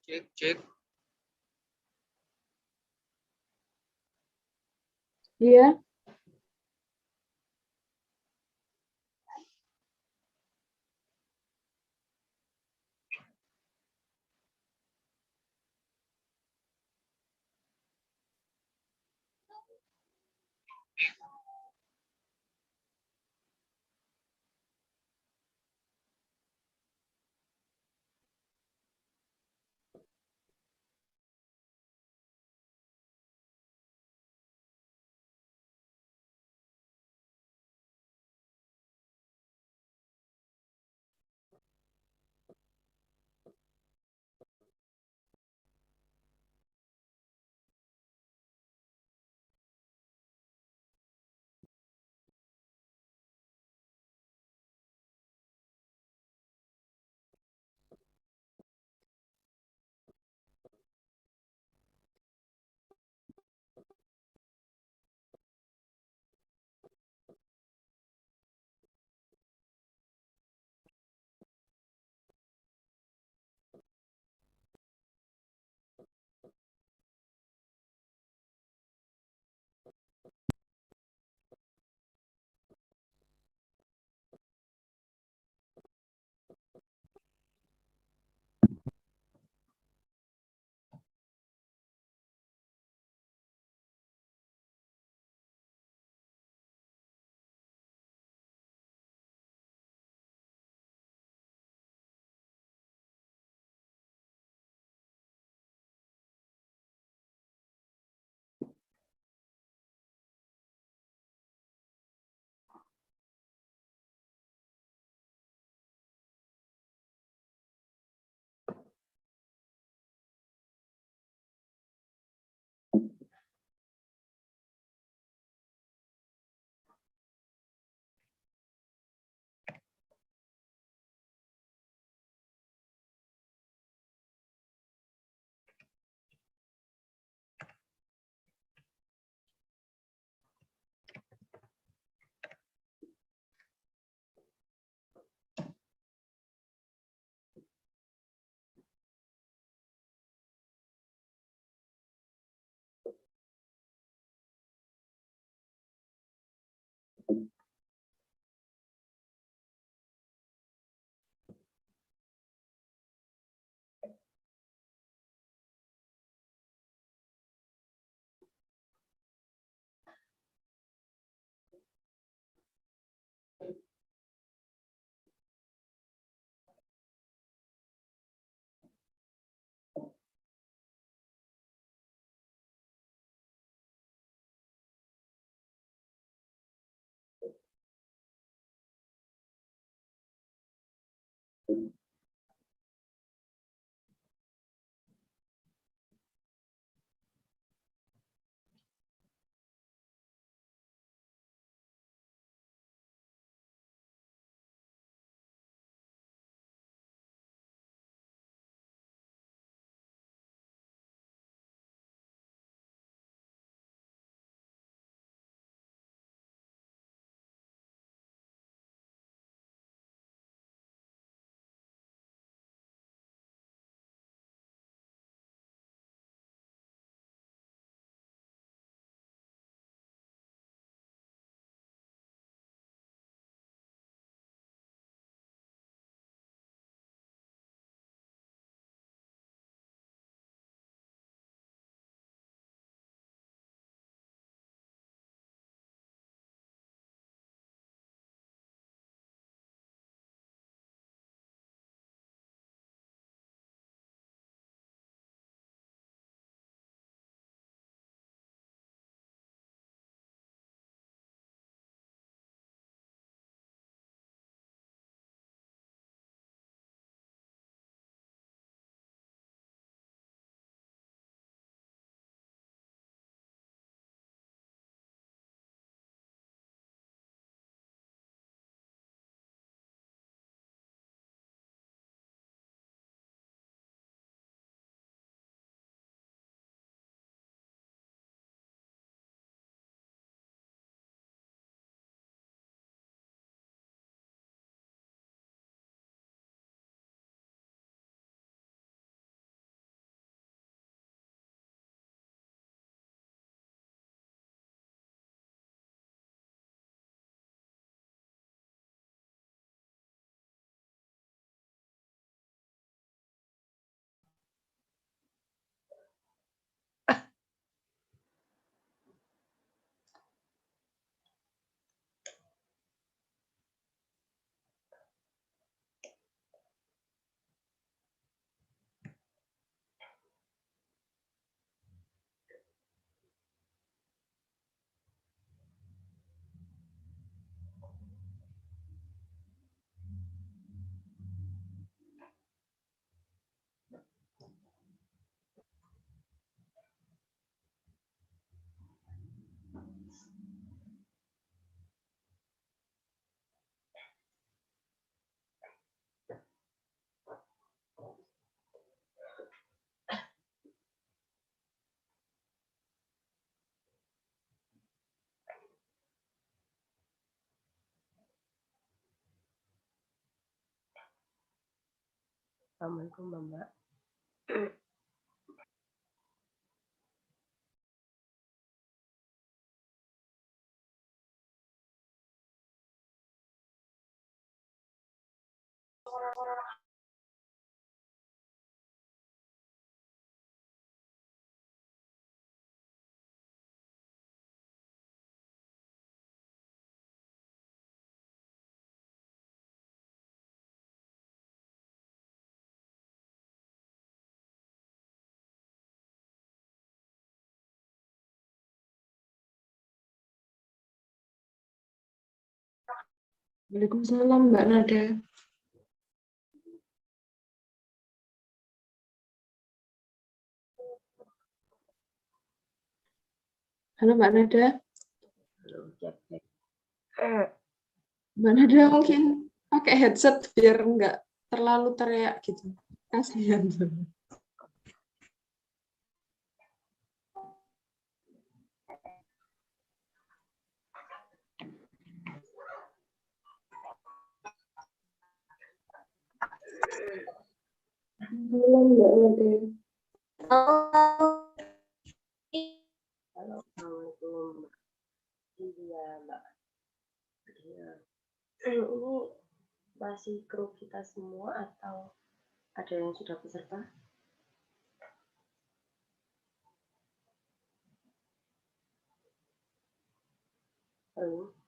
Cek, cek. Iya. Assalamualaikum Mbak. Waalaikumsalam Mbak Nada. Halo Mbak Nada. Halo, cek. Mbak Nada mungkin pakai headset biar nggak terlalu teriak gitu. Kasihan. Halo Mbak Nada. Halo, Assalamualaikum Mbak. Iya Mbak. Iya. Ini masih kru kita semua atau ada yang sudah peserta? Halo.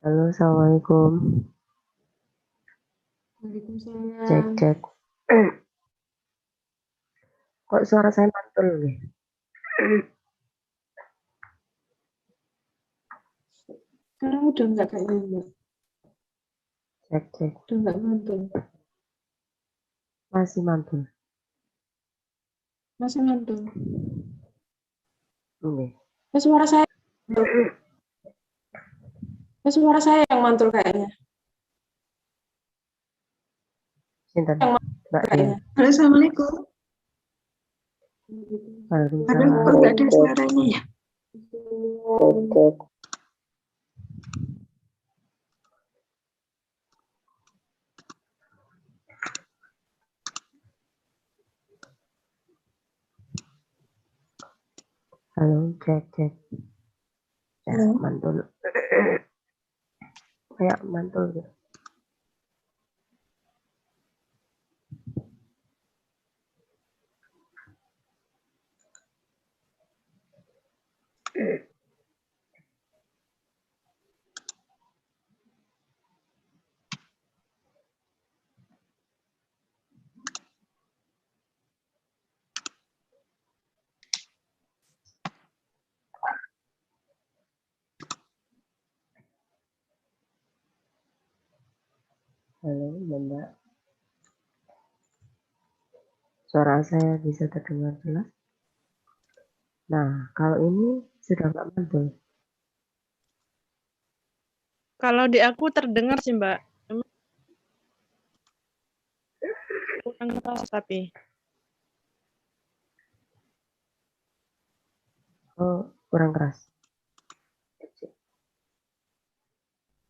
Halo, Assalamualaikum. Waalaikumsalam. Cek. Kok suara saya mantul nih? Sekarang udah nggak kayaknya Mbak. Cek. Udah nggak mantul. Masih mantul. Masih mantul. Ini. Suara saya. Suara saya yang mantul kayaknya. Sinten? Mbak Kayaknya. Halo, Assalamualaikum. Halo, kok nggak ada suaranya ya? Halo, cek. Ya, Halo. mantul. Kayak mantul gitu. Halo, Mbak. Suara saya bisa terdengar jelas? Nah, kalau ini sudah nggak mantul. Kalau di aku terdengar sih, Mbak. Kurang keras tapi. Oh, kurang keras.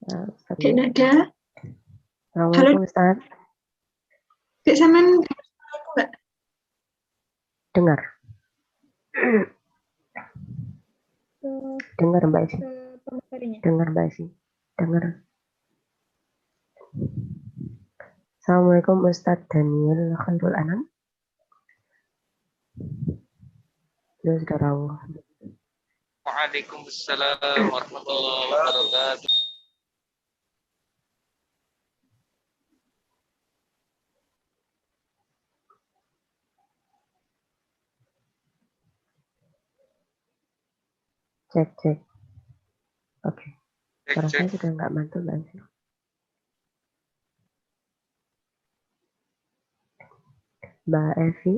Ya, Dek Nada, Assalamualaikum Ustaz. Dek sampean aku nggak? Dengar. Dengar Mbak Isi. Dengar Mbak Isi. Dengar. Assalamualaikum Ustaz Daniel Khairul Anam. Beliau sudah rawuh. Waalaikumsalam warahmatullahi wabarakatuh. Cek. Oke. Suara Cek. saya sudah nggak mantul Mbak Isi. Mbak Evi.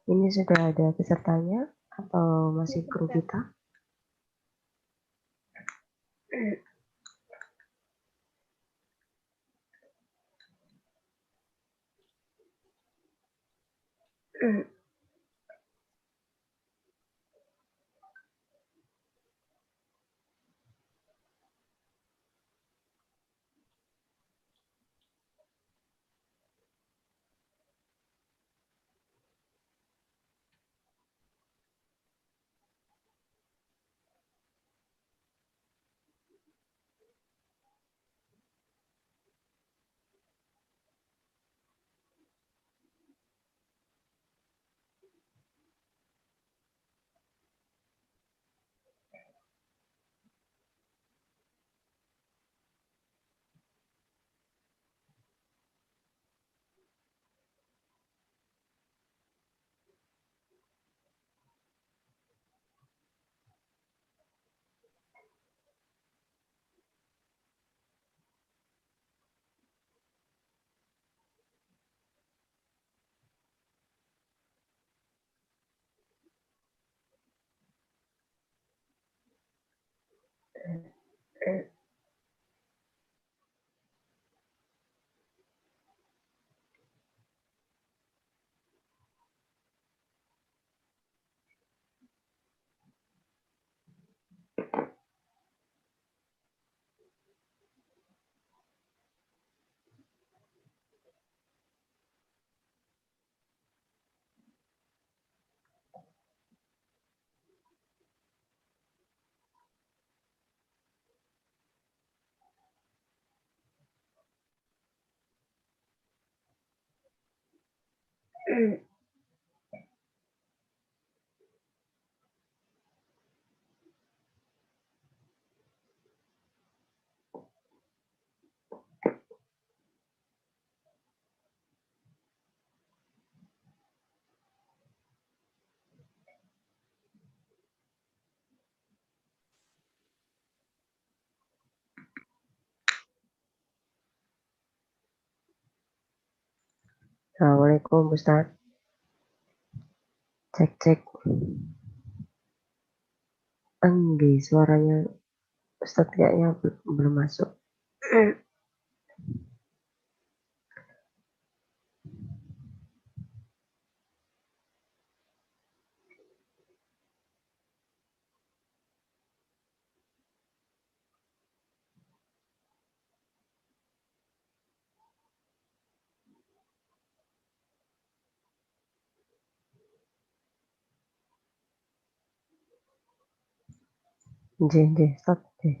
Ini sudah ada pesertanya atau masih kru kita? Assalamualaikum Ustaz. Cek. Enggak, suaranya Ustaz kayaknya belum masuk. Nggih, Ustaz. Nggih.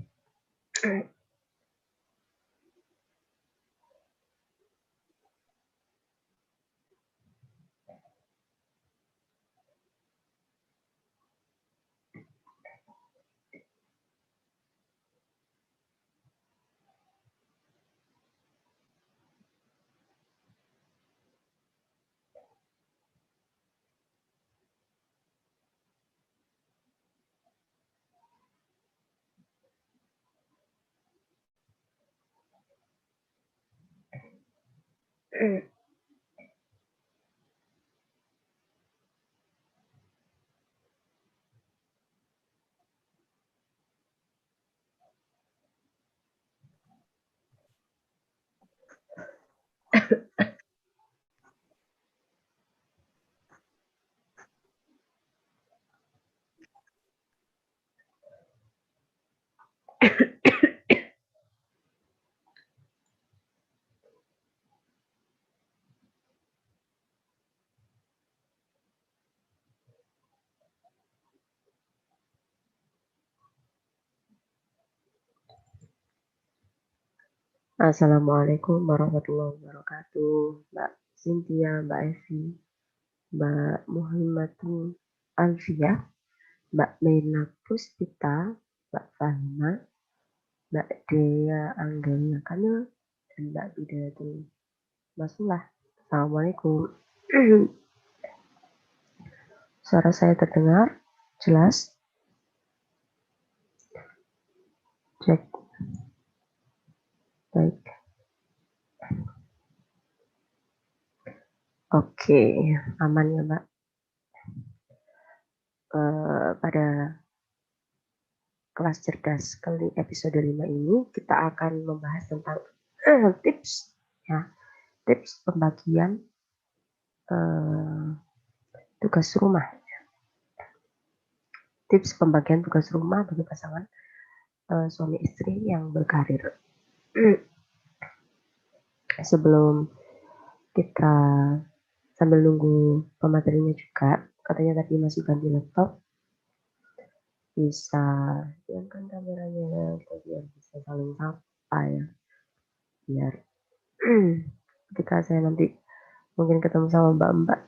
Assalamualaikum warahmatullahi wabarakatuh. Mbak Cynthia, Mbak Evi, Mbak Muhammadun Alfiah, Mbak Mena Puspita, Mbak Fahima, Mbak Dea Anggelia Kamil, dan Mbak Bidayatul Masullah. Assalamualaikum. Suara saya terdengar jelas? Cek. Baik. Oke, aman ya Mbak. Pada kelas cerdas kali episode 5 ini kita akan membahas tentang tips ya, tips pembagian tugas rumah. Tips pembagian tugas rumah bagi pasangan suami istri yang berkarir. Sebelum kita sambil nunggu pematerinya juga, katanya tadi masih ganti laptop, bisa hilangkan kameranya kita biar bisa saling sapa ya, biar ketika saya nanti mungkin ketemu sama mbak-mbak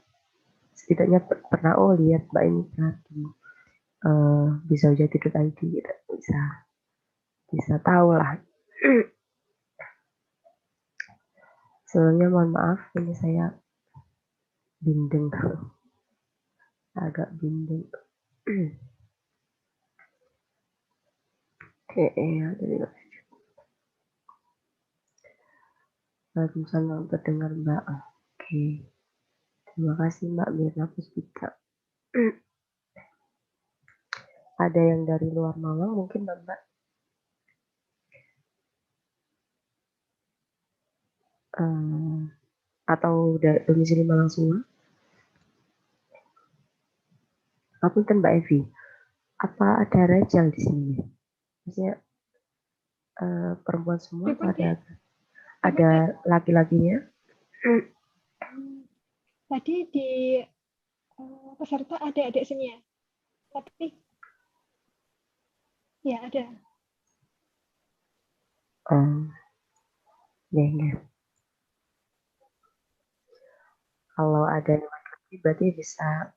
setidaknya pernah lihat mbak ini tadi bisa udah tidur ID gitu, bisa tahu lah. Sebelumnya mohon maaf ini saya bindeng, agak bindeng. Oke, ya jadi Waalaikumsalam terdengar Mbak. Oke. Terima kasih Mbak Mirna Puspita. Ada yang dari luar Malang mungkin Mbak? Atau dari domisili Malang semua? Apunten Mbak Evi. Apa ada rejal di sini? Maksudnya perempuan semua atau ada laki-lakinya? Tadi di peserta ada adik sini ya, tapi ya ada. Ya. Kalau ada yang laki-laki berarti bisa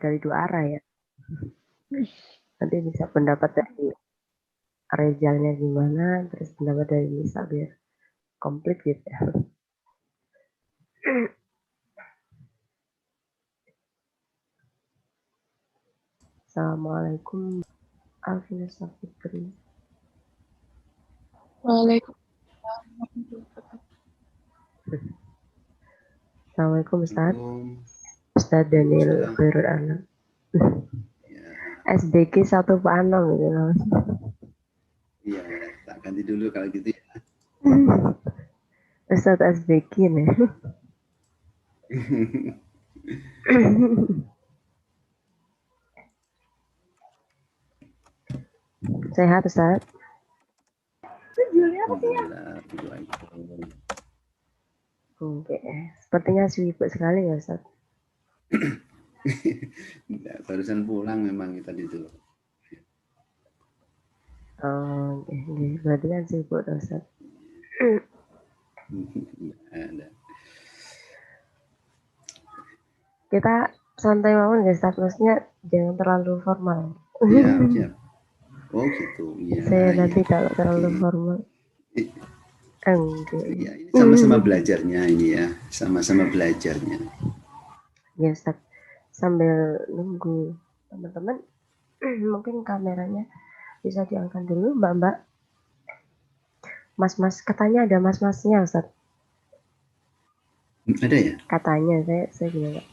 dari dua arah ya. Nanti bisa pendapat dari Rejalnya gimana, terus pendapat dari Nisa biar komplit gitu ya. Assalamualaikum Alvina Safitri. Waalaikumsalam. Assalamualaikum Ustaz. Ustaz Daniel Khairul Anam. SDG 1 Pak Anam gitu namanya. Iya, tak ganti dulu kalau gitu ya. Ustaz SDG nih. Sehat Ustaz? Oke, sepertinya sibuk sekali ya Ustaz. Enggak, barusan pulang memang tadi itu. Oh, oke. Berarti kan sibuk Ustaz. Ada. Kita santai banget ya Ustaz, maksudnya jangan terlalu formal. Iya, siap. Oh gitu, iya. Saya nanti ya. kalau terlalu formal. Enggak. Ya, ini sama-sama belajarnya ini ya, sama-sama belajarnya. Ya Ustaz, sambil nunggu teman-teman, mungkin kameranya bisa diangkat dulu Mbak-mbak. Mas-mas, katanya ada mas-masnya Ustaz. Ada ya? Katanya, saya juga enggak.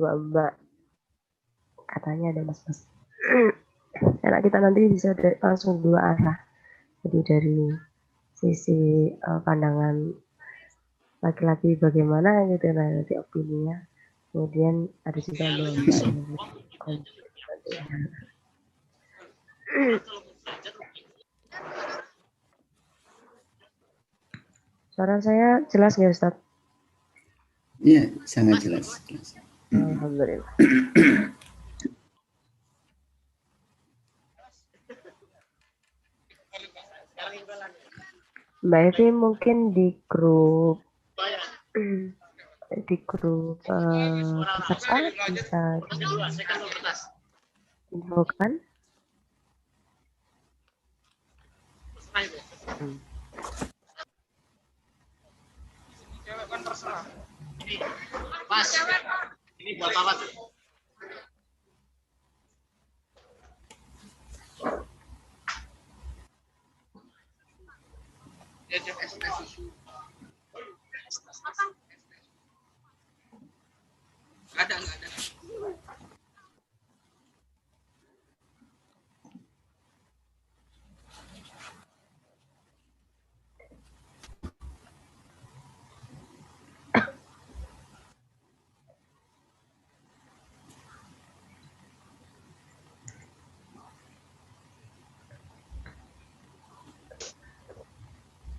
Mbak-mbak, katanya ada mas-mas. Enak kita nanti bisa langsung dua arah. Jadi dari sisi pandangan laki-laki bagaimana gitu, nah nanti opininya. Kemudian ada juga mbak-mbak yang suara saya jelas nggak Ustaz? Iya, sangat jelas. Alhamdulillah. Mbak Evi mungkin di grup peserta bisa diinfokan. Mas, ini buat apa tuh? Ada nggak ada?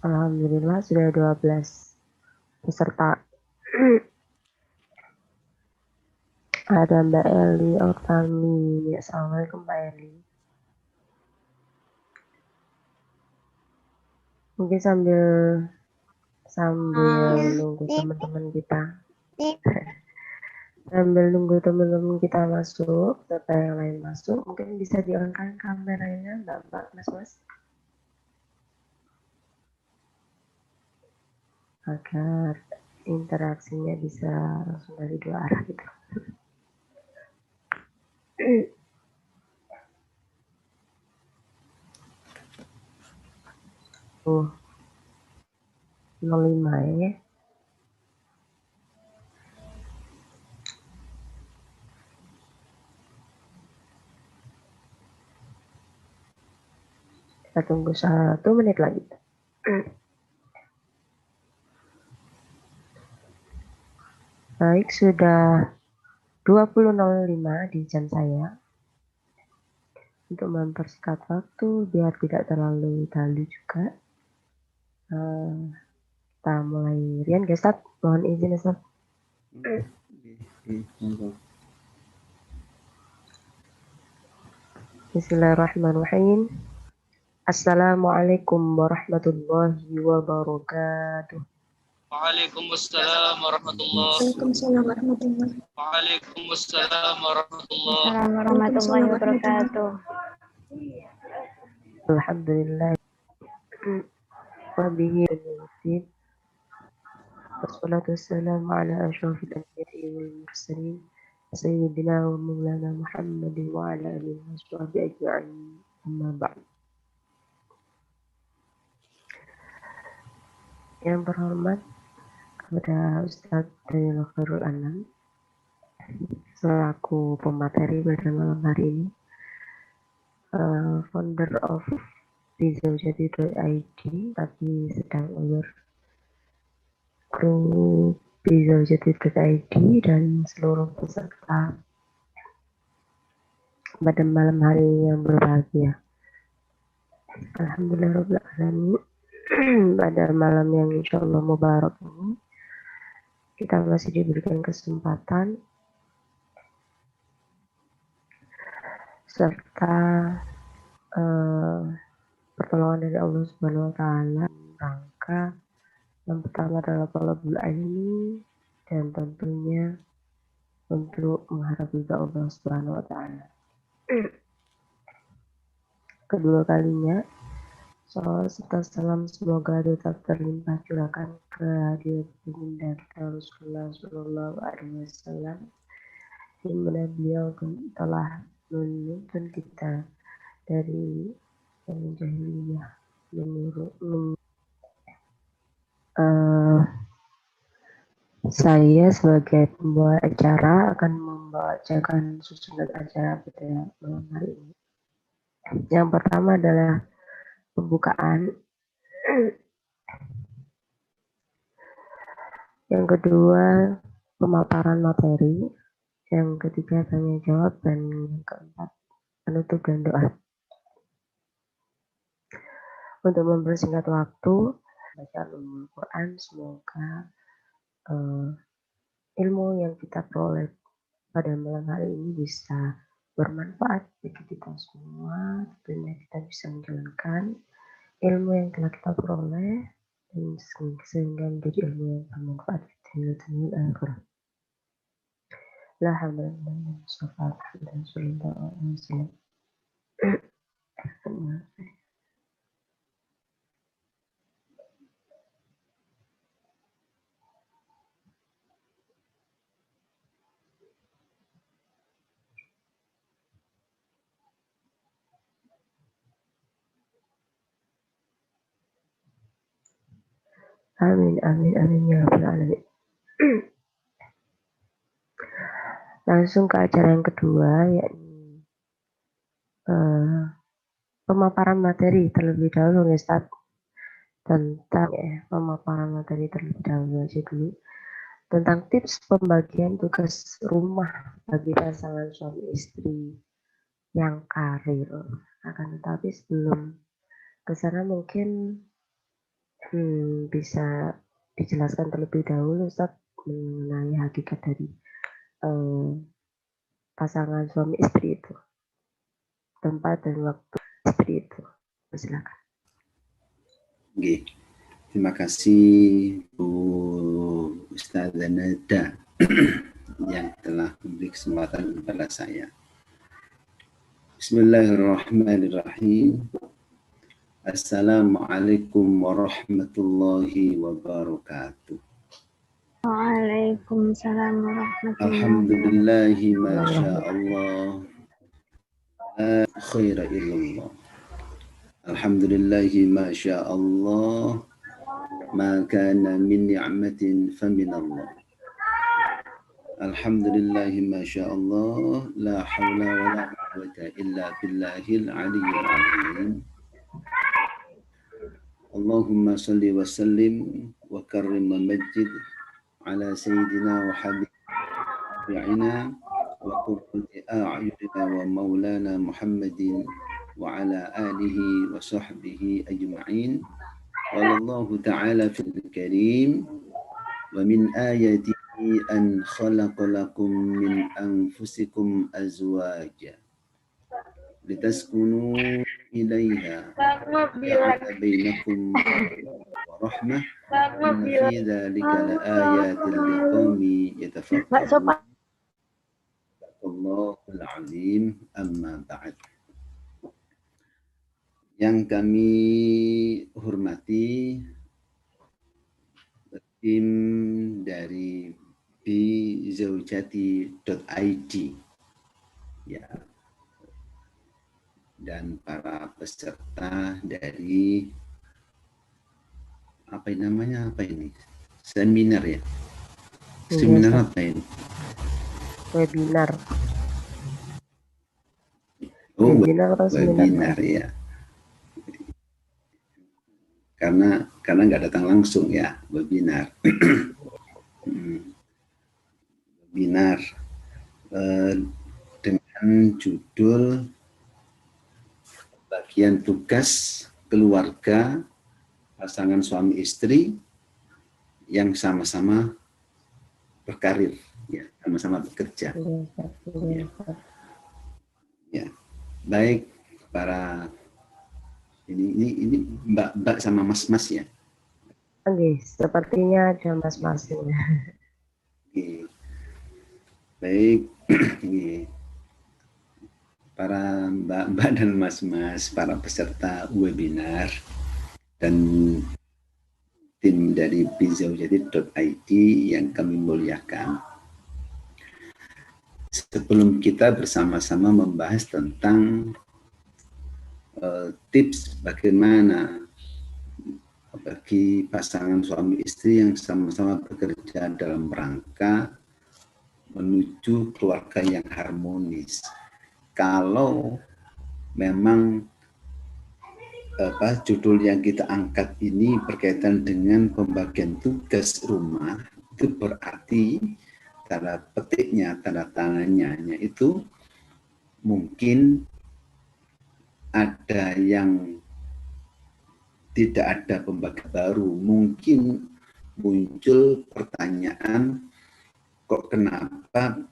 Alhamdulillah sudah 12 peserta. Ada Mbak Eli Otami. Assalamualaikum Mbak Eli. Mungkin sambil nunggu teman-teman kita. Sambil nunggu teman-teman kita masuk, serta yang lain masuk, mungkin bisa diangkat kameranya, Mbak, Mas. Agar interaksinya bisa langsung dari dua arah gitu. Oh, 05 ya. Kita tunggu 1 menit lagi. Baik, sudah 20.05 di jam saya. Untuk mempersingkat waktu biar tidak terlalu dalu juga. Kita mulai. Rian, Ustaz, mohon izin Ustaz. Bismillahirrahmanirrahim. Assalamualaikum warahmatullahi wabarakatuh. Waalaikumsalam warahmatullahi Waalaikumsalam warahmatullahi Waalaikumsalam warahmatullahi Warahmatullahi wabarakatuh. Alhamdulillah. Wabihi al-mu'tid. Wassalatu wassalamu ala asyrafil anbiya'i wal mursalin. Sayyidina wa maulana Muhammadin wa ala alihi wa sahbihi ajma'in. Amma ba'd. Yang terhormat kepada Ustadz Daniel Khairul Anam selaku pemateri pada malam hari ini, founder of bizaujati.id, tapi sedang over grup bizaujati.id dan seluruh peserta pada malam hari yang berbahagia. Alhamdulillahirrahmanirrahim. Pada malam yang insya Allah mubarak ini, kita masih diberikan kesempatan serta pertolongan dari Allah Subhanahu wa taala rangka yang pertama adalah talabul ilmi dan tentunya untuk mengharap ridha Allah Subhanahu wa taala. Kedua kalinya, salawat serta salam semoga tetap terlimpah curahkan ke hadirat baginda Rasulullah Shallallahu Alaihi Wasallam, di mana beliau telah menuntun kita dari yang jahiliyah saya sebagai pembawa acara akan membacakan susunan acara pada malam hari ini. Yang pertama adalah pembukaan, yang kedua pemaparan materi, yang ketiga tanya jawab, dan yang keempat penutup dan doa. Untuk mempersingkat waktu, baca Al-Quran, semoga ilmu yang kita peroleh pada malam hari ini bisa bermanfaat bagi kita semua. Tentunya kita bisa menjalankan ilmu yang telah kita peroleh dan sehingga menjadi ilmu yang bermanfaat di dunia dan akhirat. La haula wa la quwwata illa billah. Amin, amin, amin ya rabbal alamin. Langsung ke acara yang kedua, yakni pemaparan materi terlebih dahulu, Ustaz. Tentang pemaparan materi terlebih dahulu aja dulu. Tentang tips pembagian tugas rumah bagi pasangan suami istri yang karir. Akan tetapi sebelum ke sana mungkin bisa dijelaskan terlebih dahulu, Ustaz, mengenai hakikat dari pasangan suami istri itu, tempat dan waktu istri itu. Silakan. Oke. Terima kasih Bu Ustazah Nada yang telah memberi kesempatan kepada saya. Bismillahirrahmanirrahim. Assalamualaikum warahmatullahi wabarakatuh. Waalaikumsalam warahmatullahi wabarakatuh. Alhamdulillahi masya Allah. La khaira illallah. Alhamdulillahi masya Allah. Ma kana min ni'matin famin Allah. Alhamdulillahi masya Allah. La hawla wa la quwwata illa billahil aliyyil azim. Allahumma salli wa sallim wa karrim wa majid ala sayyidina wa habibina wa qurrati a'yunina wa maulana Muhammadin wa ala alihi wa sahbihi ajma'in. Wallahu ta'ala fil karim wa min ayatihi an khalaqa lakum min anfusikum azwaja litaskunu ilaiha ja'ala bainakum warahmah inna fi dzalika laayatin liqaumin yatafakkarun. Allahul azim, amma ba'd. Yang kami hormati tim dari bizaujati.id ya, dan para peserta dari apa ini seminar ya, seminar apa ini, webinar atau webinar ya, karena nggak datang langsung ya, webinar. Webinar dengan judul bagian tugas keluarga pasangan suami istri yang sama-sama berkarir, ya, sama-sama bekerja. Ya. Baik para ini mbak sama mas-mas ya. Oke, sepertinya ada mas-masnya. Oke. Baik, para mbak-mbak dan mas-mas, para peserta webinar dan tim dari bizaujati.id yang kami muliakan. Sebelum kita bersama-sama membahas tentang tips bagaimana bagi pasangan suami istri yang sama-sama bekerja dalam rangka menuju keluarga yang harmonis. Kalau memang judul yang kita angkat ini berkaitan dengan pembagian tugas rumah, itu berarti tanda petiknya, tanda tangannya itu mungkin ada yang tidak ada pembagian baru, mungkin muncul pertanyaan, kok kenapa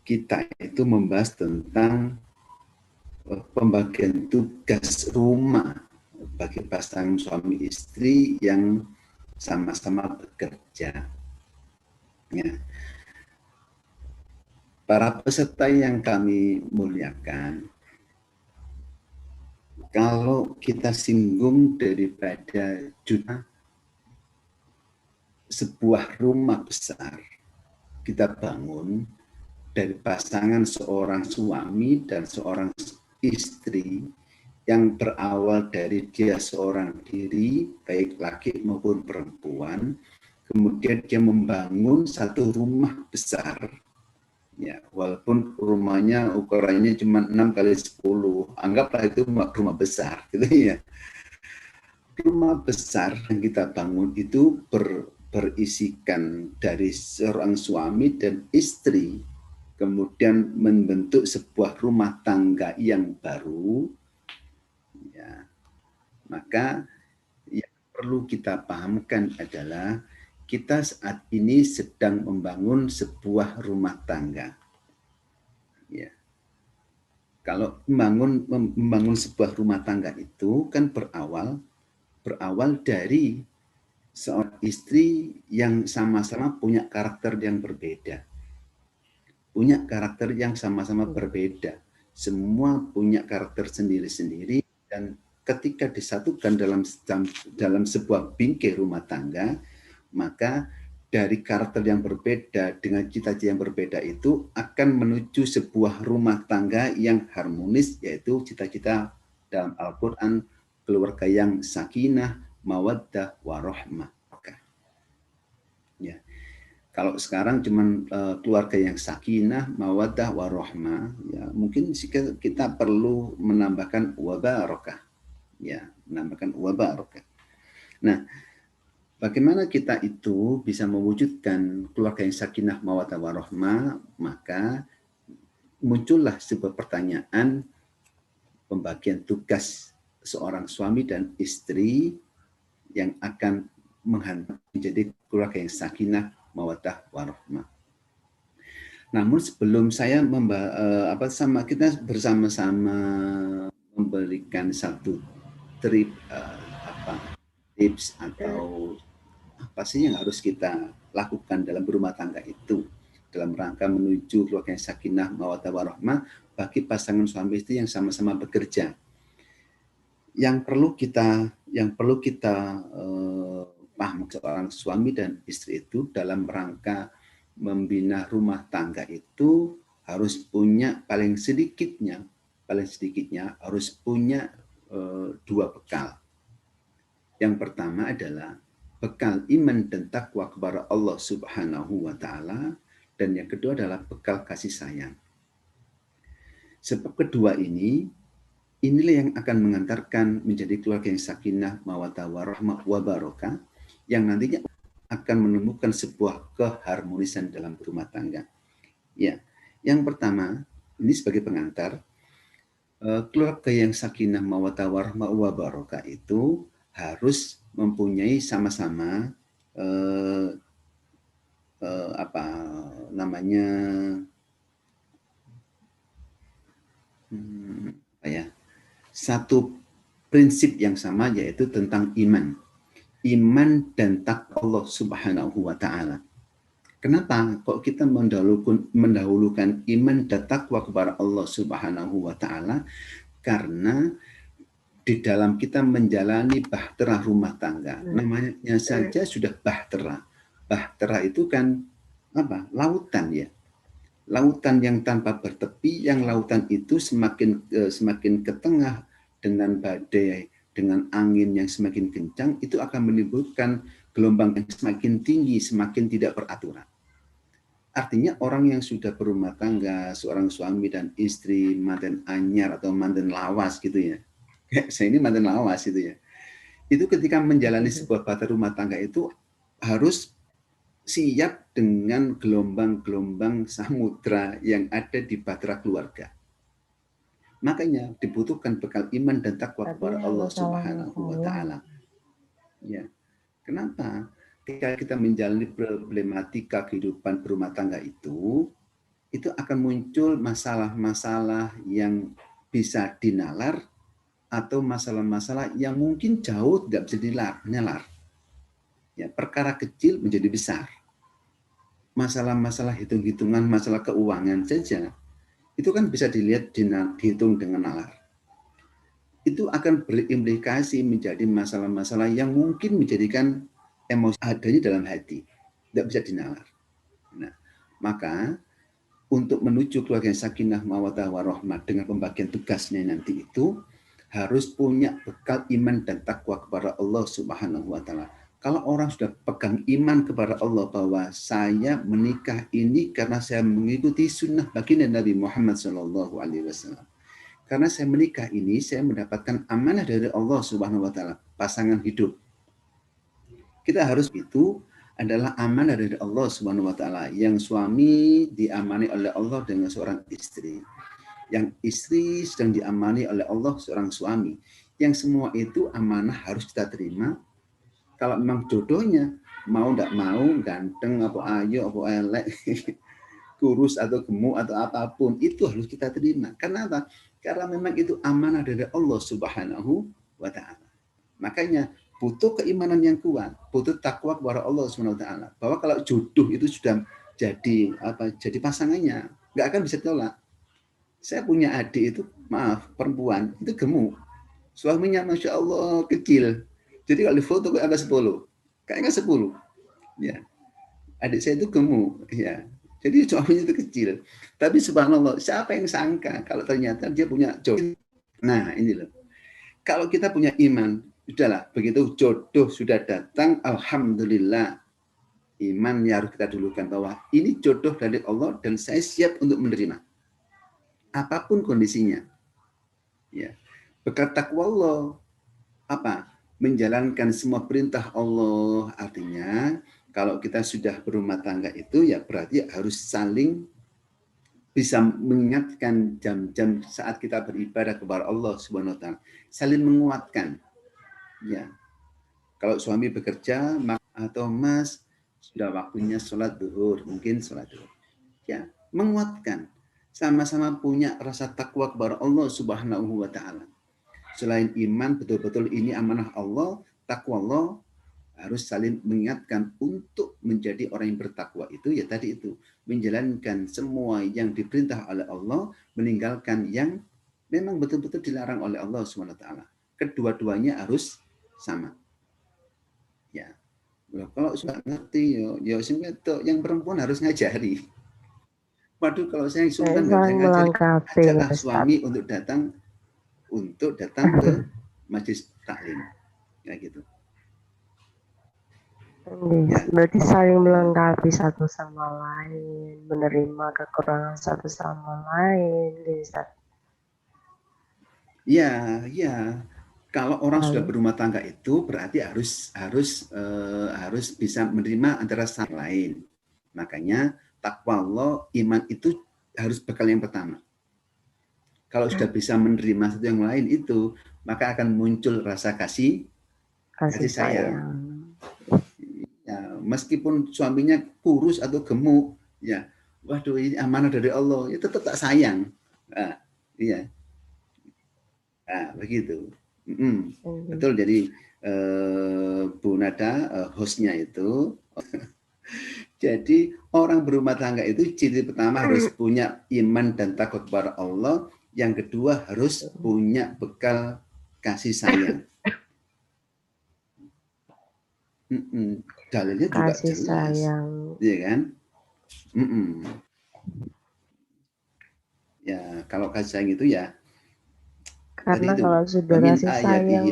kita itu membahas tentang pembagian tugas rumah bagi pasangan suami istri yang sama-sama bekerja. Ya. Para peserta yang kami muliakan, kalau kita singgung daripada sebuah rumah besar, kita bangun dari pasangan seorang suami dan seorang istri yang berawal dari dia seorang diri, baik laki maupun perempuan, kemudian dia membangun satu rumah besar. Ya, walaupun rumahnya ukurannya cuma 6 kali 10, anggaplah itu rumah besar, gitu ya. Rumah besar yang kita bangun itu berisikan dari seorang suami dan istri, kemudian membentuk sebuah rumah tangga yang baru. Ya, maka yang perlu kita pahamkan adalah kita saat ini sedang membangun sebuah rumah tangga. Ya. Kalau membangun sebuah rumah tangga itu kan berawal dari seorang istri yang sama-sama punya karakter yang berbeda. Punya karakter yang sama-sama berbeda. Semua punya karakter sendiri-sendiri, dan ketika disatukan dalam sebuah bingkai rumah tangga, maka dari karakter yang berbeda dengan cita-cita yang berbeda itu akan menuju sebuah rumah tangga yang harmonis, yaitu cita-cita dalam Al-Quran, keluarga yang sakinah, mawaddah, warahmah. Ya. Kalau sekarang cuman keluarga yang sakinah, mawaddah, warahmah, ya mungkin kita perlu menambahkan wabarakah. Ya, menambahkan wabarakah. Nah, bagaimana kita itu bisa mewujudkan keluarga yang sakinah, mawaddah, warahmah? Maka muncullah sebuah pertanyaan pembagian tugas seorang suami dan istri yang akan menghantar menjadi keluarga yang sakinah, mawaddah, warahmah. Namun sebelum saya kita bersama-sama memberikan satu tips atau apa sih yang harus kita lakukan dalam berumah tangga itu dalam rangka menuju keluarga yang sakinah, mawaddah, warahmah bagi pasangan suami istri yang sama-sama bekerja. Yang perlu kita paham seorang suami dan istri itu dalam rangka membina rumah tangga itu harus punya paling sedikitnya harus punya 2 bekal. Yang pertama adalah bekal iman dan takwa kepada Allah Subhanahu wa Ta'ala, dan yang kedua adalah bekal kasih sayang. Sebab kedua inilah yang akan mengantarkan menjadi keluarga yang sakinah, mawaddah, warahmah, wabarakah, yang nantinya akan menemukan sebuah keharmonisan dalam rumah tangga. Ya, yang pertama, ini sebagai pengantar, keluarga yang sakinah, mawaddah, warahmah, wabarakah itu harus mempunyai sama-sama satu prinsip yang sama, yaitu tentang iman dan takwa Allah Subhanahu wa Ta'ala. Kenapa kok kita mendahulukan iman dan takwa kepada Allah Subhanahu wa Ta'ala? Karena di dalam kita menjalani bahtera rumah tangga, namanya saja sudah bahtera. Bahtera itu kan apa? Lautan, ya. Lautan yang tanpa bertepi, yang lautan itu semakin ke tengah dengan badai, dengan angin yang semakin kencang, itu akan menimbulkan gelombang yang semakin tinggi, semakin tidak beraturan. Artinya orang yang sudah berumah tangga, seorang suami dan istri, mantan anyar atau mantan lawas gitu ya. Saya ini mantan lawas itu ya. Itu ketika menjalani sebuah bahtera rumah tangga itu harus siap dengan gelombang-gelombang samudra yang ada di bahtera keluarga. Makanya dibutuhkan bekal iman dan takwa kepada Allah Subhanahu wa Ta'ala. Ya. Kenapa? Ketika kita menjalani problematika kehidupan berumah tangga itu akan muncul masalah-masalah yang bisa dinalar atau masalah-masalah yang mungkin jauh tidak bisa dinalar. Ya, perkara kecil menjadi besar. Masalah-masalah hitung-hitungan, masalah keuangan saja, itu kan bisa dilihat, dihitung dengan nalar. Itu akan berimplikasi menjadi masalah-masalah yang mungkin menjadikan emosi adanya dalam hati, tidak bisa dinalar. Nah, maka untuk menuju keluarga yang sakinah mawaddah warahmah dengan pembagian tugasnya nanti itu harus punya bekal iman dan takwa kepada Allah Subhanahu wa taala. Kalau orang sudah pegang iman kepada Allah bahwa saya menikah ini karena saya mengikuti sunnah baginda Nabi Muhammad SAW. Karena saya menikah ini, saya mendapatkan amanah dari Allah Subhanahu wa taala, pasangan hidup. Kita harus itu adalah amanah dari Allah Subhanahu wa taala. Yang suami diamani oleh Allah dengan seorang istri. Yang istri sedang diamani oleh Allah seorang suami. Yang semua itu amanah harus kita terima. Kalau memang jodohnya mau tidak mau, ganteng apa ayo apa elek, kurus atau gemuk atau apapun, itu harus kita terima. Karena apa? Karena memang itu amanah dari Allah Subhanahu wa taala. Makanya butuh keimanan yang kuat, butuh takwa kepada Allah Subhanahu wa taala. Bahwa kalau jodoh itu sudah jadi pasangannya, nggak akan bisa ditolak. Saya punya adik itu, maaf, perempuan, itu gemuk. Suaminya Masya Allah kecil. Jadi kalau di foto ada 10. Kayaknya 10. Ya. Adik saya itu gemuk, ya. Jadi suaminya itu kecil. Tapi subhanallah, siapa yang sangka kalau ternyata dia punya jodoh. Nah, ini loh. Kalau kita punya iman, sudahlah, begitu jodoh sudah datang, alhamdulillah. Iman yang harus kita dulukan bahwa ini jodoh dari Allah dan saya siap untuk menerima. Apapun kondisinya. Ya. Berkat takwa Allah, apa? Menjalankan semua perintah Allah. Artinya kalau kita sudah berumah tangga itu ya berarti harus saling bisa mengingatkan jam-jam saat kita beribadah kepada Allah Subhanahu wa taala, saling menguatkan. Ya. Kalau suami bekerja atau Mas sudah waktunya sholat zuhur, mungkin sholat zuhur. Ya, menguatkan. Sama-sama punya rasa takwa kepada Allah Subhanahu wa taala. Selain iman, betul-betul ini amanah Allah, takwa Allah, harus saling mengingatkan untuk menjadi orang yang bertakwa itu, ya tadi itu, menjalankan semua yang diperintah oleh Allah, meninggalkan yang memang betul-betul dilarang oleh Allah SWT. Kedua-duanya harus sama. Ya, kalau sudah ngerti, yang perempuan harus ngajari. Waduh, kalau saya sultan nggak bisa ngajari, ajaklah suami untuk datang ke majelis taklim, kayak gitu. Ya. Berarti saling melengkapi satu sama lain, menerima kekurangan satu sama lain, Ustaz. Ya. Kalau orang sudah berumah tangga itu berarti harus bisa menerima antara sang lain. Makanya takwa Allah, iman itu harus bekal yang pertama. Kalau sudah bisa menerima satu yang lain itu, maka akan muncul rasa kasih sayang. Ya, meskipun suaminya kurus atau gemuk, ya, waduh ini amanah dari Allah, ya tetap tak sayang. Nah, iya. Nah, begitu. Betul. Jadi Bu Nada hostnya itu. Jadi orang berumah tangga itu ciri pertama harus punya iman dan takut kepada Allah. Yang kedua harus punya bekal kasih sayang. Dalilnya juga kasih jelas, sayang. ya kan? Ya kalau kasih sayang itu ya. Karena kalau sudah kasih sayang,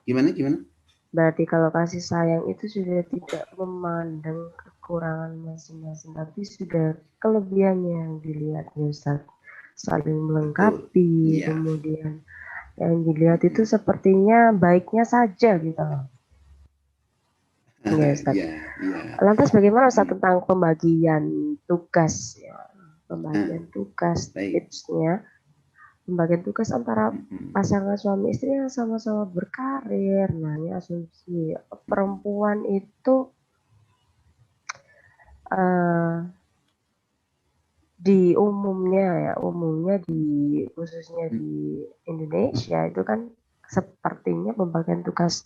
gimana? Berarti kalau kasih sayang itu sudah tidak memandang kekurangan masing-masing, tapi sudah kelebihannya yang dilihat, Ustaz. Saling melengkapi, kemudian yang dilihat itu sepertinya baiknya saja gitu. Ya, Ustaz. Lantas bagaimana Ustaz tentang pembagian tugas? Ya, pembagian tugas, tipsnya. Pembagian tugas antara pasangan suami istri yang sama-sama berkarir. Nah, ini asumsi perempuan itu di umumnya khususnya di Indonesia itu kan sepertinya pembagian tugas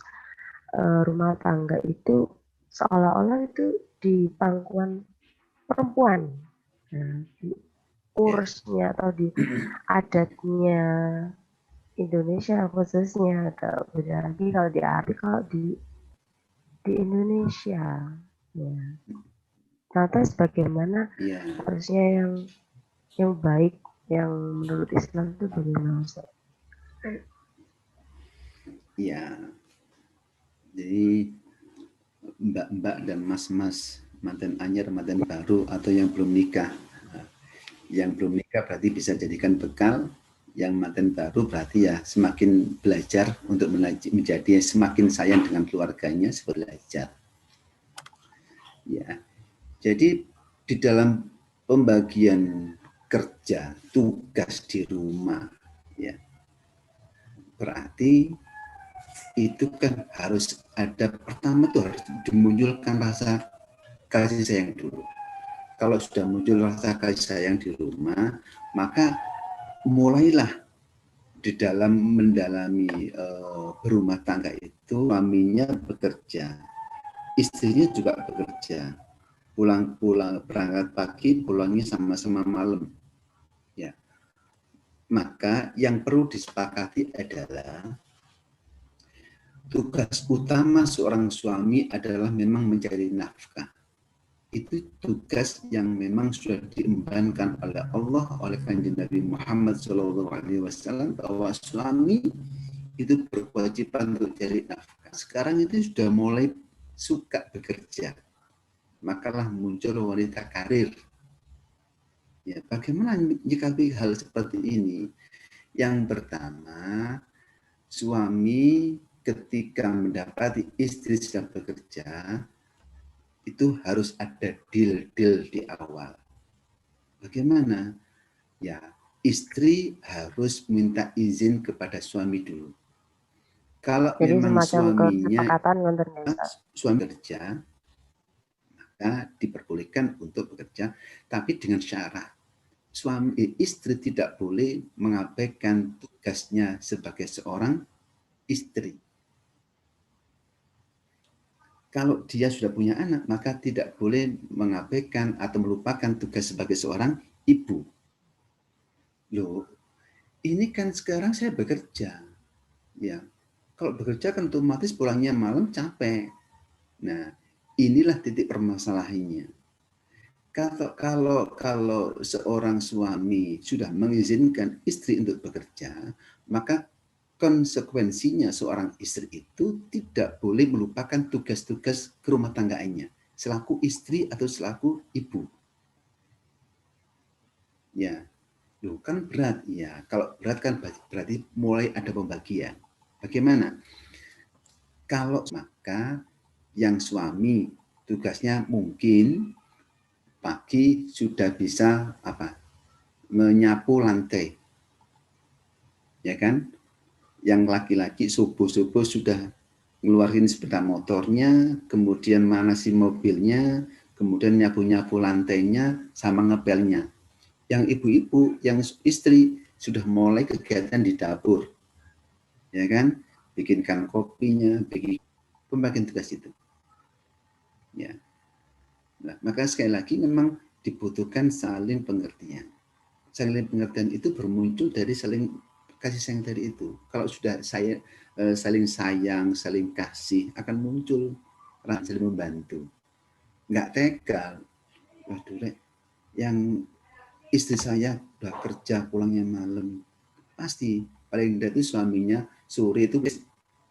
rumah tangga itu seolah-olah itu di pangkuan perempuan. Nah, di kursnya atau di adatnya Indonesia khususnya, atau beda lagi kalau di Indonesia, ya. Lantas bagaimana Ya, harusnya yang baik, yang menurut Islam itu bagaimana, Ustaz? ya. Jadi mbak-mbak dan mas-mas, mantan anyar, mantan baru, atau yang belum nikah. Yang belum nikah berarti bisa jadikan bekal. Yang mantan baru berarti ya semakin belajar untuk menjadi semakin sayang dengan keluarganya, belajar. Ya, jadi di dalam pembagian kerja, tugas di rumah, ya, berarti itu kan harus ada, pertama tuh harus dimunculkan rasa kasih sayang dulu. Kalau sudah muncul rasa kasih sayang di rumah, maka mulailah di dalam mendalami berumah tangga itu, suaminya bekerja, istrinya juga bekerja, pulang berangkat pagi, pulangnya sama-sama malam, ya. Maka yang perlu disepakati adalah tugas utama seorang suami adalah memang mencari nafkah. Itu tugas yang memang sudah diembankan oleh Allah, oleh kanjeng Nabi Muhammad SAW, bahwa suami itu berkewajiban untuk cari nafkah. Sekarang itu sudah mulai suka bekerja, makalah muncul wanita karir. Ya, bagaimana menyikapi hal seperti ini? Yang pertama, suami ketika mendapati istri sedang bekerja, itu harus ada deal-deal di awal. Bagaimana? Ya, istri harus minta izin kepada suami dulu. Kalau Jadi memang semacam suaminya kesepakatan ngonten ya, Ustaz. suami kerja, maka diperbolehkan untuk bekerja, tapi dengan syarat istri tidak boleh mengabaikan tugasnya sebagai seorang istri. Kalau dia sudah punya anak, maka tidak boleh mengabaikan atau melupakan tugas sebagai seorang ibu. Loh, ini kan sekarang saya bekerja. Ya, kalau bekerja kan otomatis pulangnya malam capek. Nah, inilah titik permasalahannya. Kalau seorang suami sudah mengizinkan istri untuk bekerja, maka konsekuensinya seorang istri itu tidak boleh melupakan tugas-tugas ke rumah tangganya selaku istri atau selaku ibu. Ya, loh kan berat ya. Kalau berat kan berarti mulai ada pembagian. Bagaimana? Kalau maka yang suami tugasnya mungkin pagi sudah bisa menyapu lantai, ya kan? Yang laki-laki subuh-subuh sudah ngeluarin sepeda motornya, kemudian manasi mobilnya, kemudian nyapu-nyapu lantainya, sama ngepelnya. Yang ibu-ibu, yang istri sudah mulai kegiatan di dapur, ya kan? Bikinkan kopinya, bikin pembagian tugas itu. Ya. Nah, maka sekali lagi memang dibutuhkan saling pengertian. Saling pengertian itu bermuncul dari saling kasih sayang tadi itu. Kalau sudah saling sayang, saling kasih, akan muncul saling membantu. Nggak tega. Waduh, Rek, yang istri saya udah kerja pulangnya malam. Pasti paling tidak itu suaminya sore itu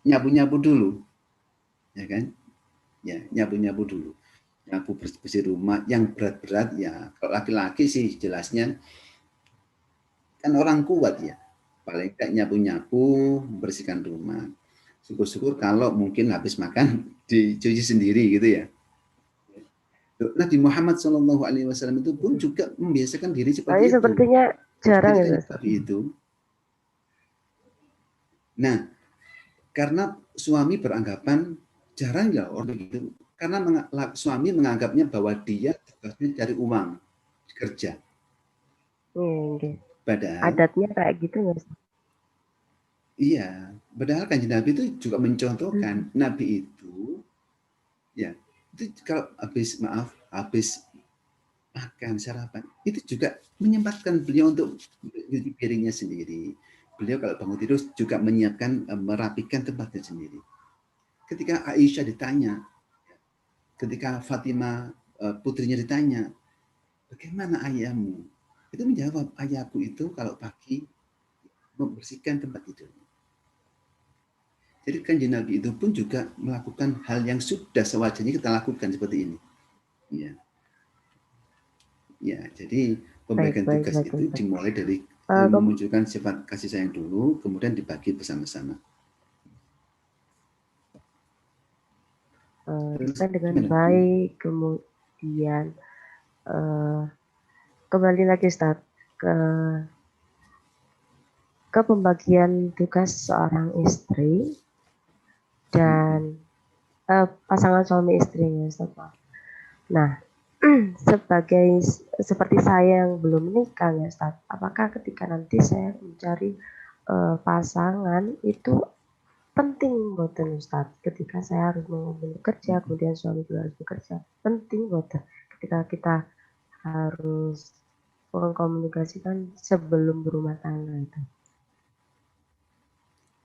nyapu-nyapu dulu. Ya kan? Ya, nyapu-nyapu dulu. Nyapu bersih rumah yang berat-berat ya. Kalau laki-laki sih jelasnya kan orang kuat ya. Paling kayak nyapu-nyapu, membersihkan rumah. Syukur-syukur kalau mungkin habis makan dicuci sendiri gitu ya. Nabi Muhammad SAW itu pun juga membiasakan diri seperti itu. Sepertinya jarang ya, seperti itu. Nah, karena suami beranggapan jarang ya orang gitu. Karena suami menganggapnya bahwa dia tugasnya cari uang, kerja. Nggih. Padahal Adatnya kayak gitu nggak Ustaz? iya, padahal Kanjeng Nabi itu juga mencontohkan Nabi itu ya itu kalau habis makan sarapan itu juga menyempatkan beliau untuk cuci piringnya sendiri. Beliau kalau bangun tidur juga menyiapkan merapikan tempatnya sendiri. Ketika Aisyah ditanya, ketika Fatimah putrinya ditanya, bagaimana ayahmu? Itu menjawab, ayahku itu kalau pagi membersihkan tempat tidurnya. Jadi Kanjeng Nabi itu pun juga melakukan hal yang sudah sewajarnya kita lakukan seperti ini. Ya, ya. Jadi pembagian Baik, tugas baik, itu Ustaz. dimulai dari Kem memunculkan sifat kasih sayang dulu, kemudian dibagi bersama-sama. Terus Kita dengan gimana? baik, kemudian kembali lagi Ustaz ke pembagian tugas seorang istri dan pasangan suami istrinya Ustaz. Nah, seperti saya yang belum menikah ya Ustaz, apakah ketika nanti saya mencari pasangan itu penting buatan Ustaz, ketika saya harus mengambil bekerja, kemudian suami juga harus bekerja, penting buatan ketika kita harus mengkomunikasikan sebelum berumah tangga itu.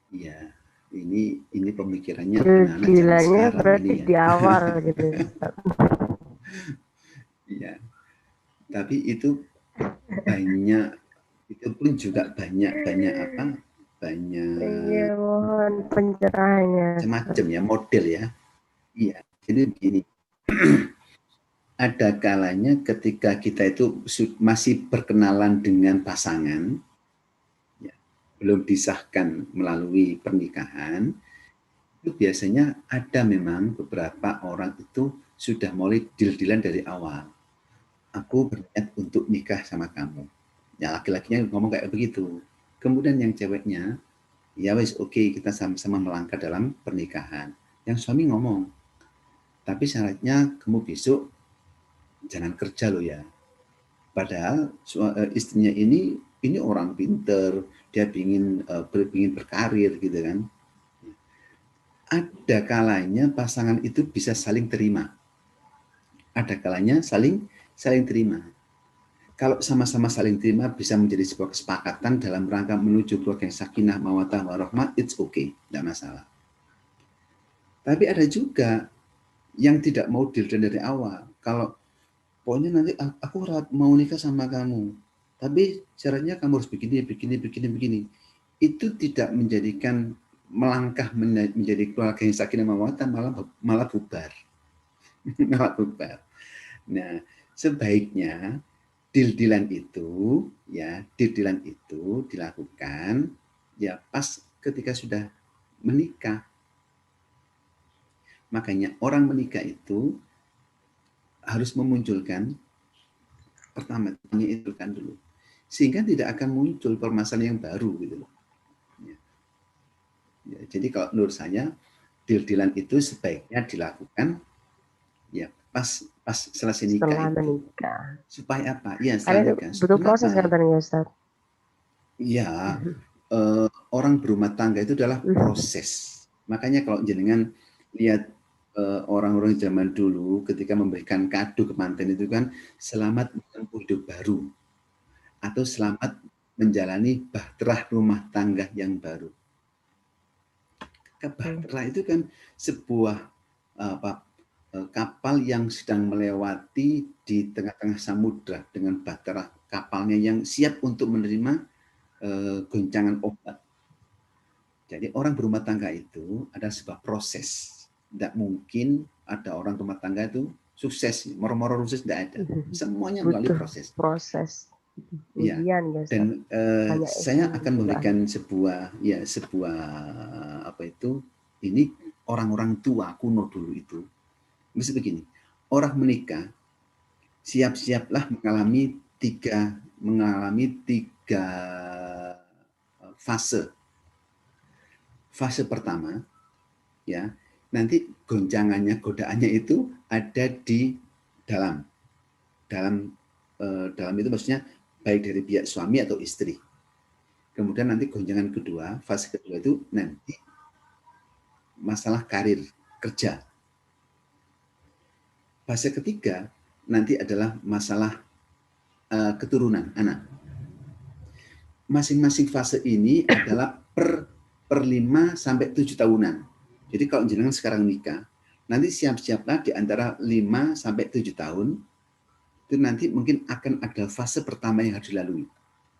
Iya, ini pemikirannya anak-anak zaman Deal-dealannya sekarang berarti ini ya. di awal gitu Ustaz. Iya, tapi itu banyak, itu pun juga banyak apa? Banyak Iya, mohon pencerahannya. macam ya model ya. Iya, jadi begini. Ada kalanya ketika kita itu masih berkenalan dengan pasangan, ya, belum disahkan melalui pernikahan, itu biasanya ada memang beberapa orang itu sudah mulai deal-dealan dari awal. Aku berniat untuk nikah sama kamu. Ya laki-lakinya ngomong kayak begitu. Kemudian yang ceweknya, ya wes oke, kita sama-sama melangkah dalam pernikahan. Yang suami ngomong, tapi syaratnya kamu besok jangan kerja loh ya. Padahal istrinya ini orang pinter, dia ingin berkarir gitu kan. Ada kalanya pasangan itu bisa saling terima. Ada kalanya saling terima. Kalau sama-sama saling terima bisa menjadi sebuah kesepakatan dalam rangka menuju keluarga yang sakinah, mawaddah, warahmah, it's okay, tidak masalah. Tapi ada juga yang tidak mau deal dari awal. Kalau pokoknya nanti aku mau nikah sama kamu, tapi syaratnya kamu harus begini. Itu tidak menjadikan melangkah menjadi keluarga yang sakinah, mawaddah, malah bubar. malah bubar. Nah, sebaiknya deal-dealan itu dilakukan ya pas ketika sudah menikah. Makanya orang menikah itu harus memunculkan pertama itu kan dulu, sehingga tidak akan muncul permasalahan yang baru gitu loh. Ya, jadi kalau menurut saya deal-dealan itu sebaiknya dilakukan ya pas selesai nikah Setelah itu. menikah. Supaya apa? Ya, Karena butuh proses katanya Ustaz. Iya, orang berumah tangga itu adalah proses. Makanya kalau jenengan lihat orang-orang zaman dulu ketika memberikan kado ke manten itu kan selamat menempuh hidup baru atau selamat menjalani bahtera rumah tangga yang baru. Bahtera itu kan sebuah kapal yang sedang melewati di tengah-tengah samudra dengan bahtera kapalnya yang siap untuk menerima goncangan obat. Jadi orang berumah tangga itu ada sebuah proses. Tidak mungkin ada orang rumah tangga itu sukses, moro-moro sukses tidak ada. Semuanya melalui proses. Ya. Dan saya akan memberikan sebuah apa itu? Ini orang-orang tua kuno dulu itu. Mesti begini, orang menikah siap-siaplah mengalami tiga fase. Fase pertama, ya, nanti goncangannya, godaannya itu ada di dalam itu maksudnya baik dari pihak suami atau istri. Kemudian nanti gonjangan kedua, fase kedua itu nanti masalah karir, kerja. Fase ketiga nanti adalah masalah keturunan anak. Masing-masing fase ini adalah per 5 sampai 7 tahunan. Jadi kalau jenengan sekarang nikah, nanti siap-siaplah di antara 5 sampai 7 tahun, itu nanti mungkin akan ada fase pertama yang harus dilalui.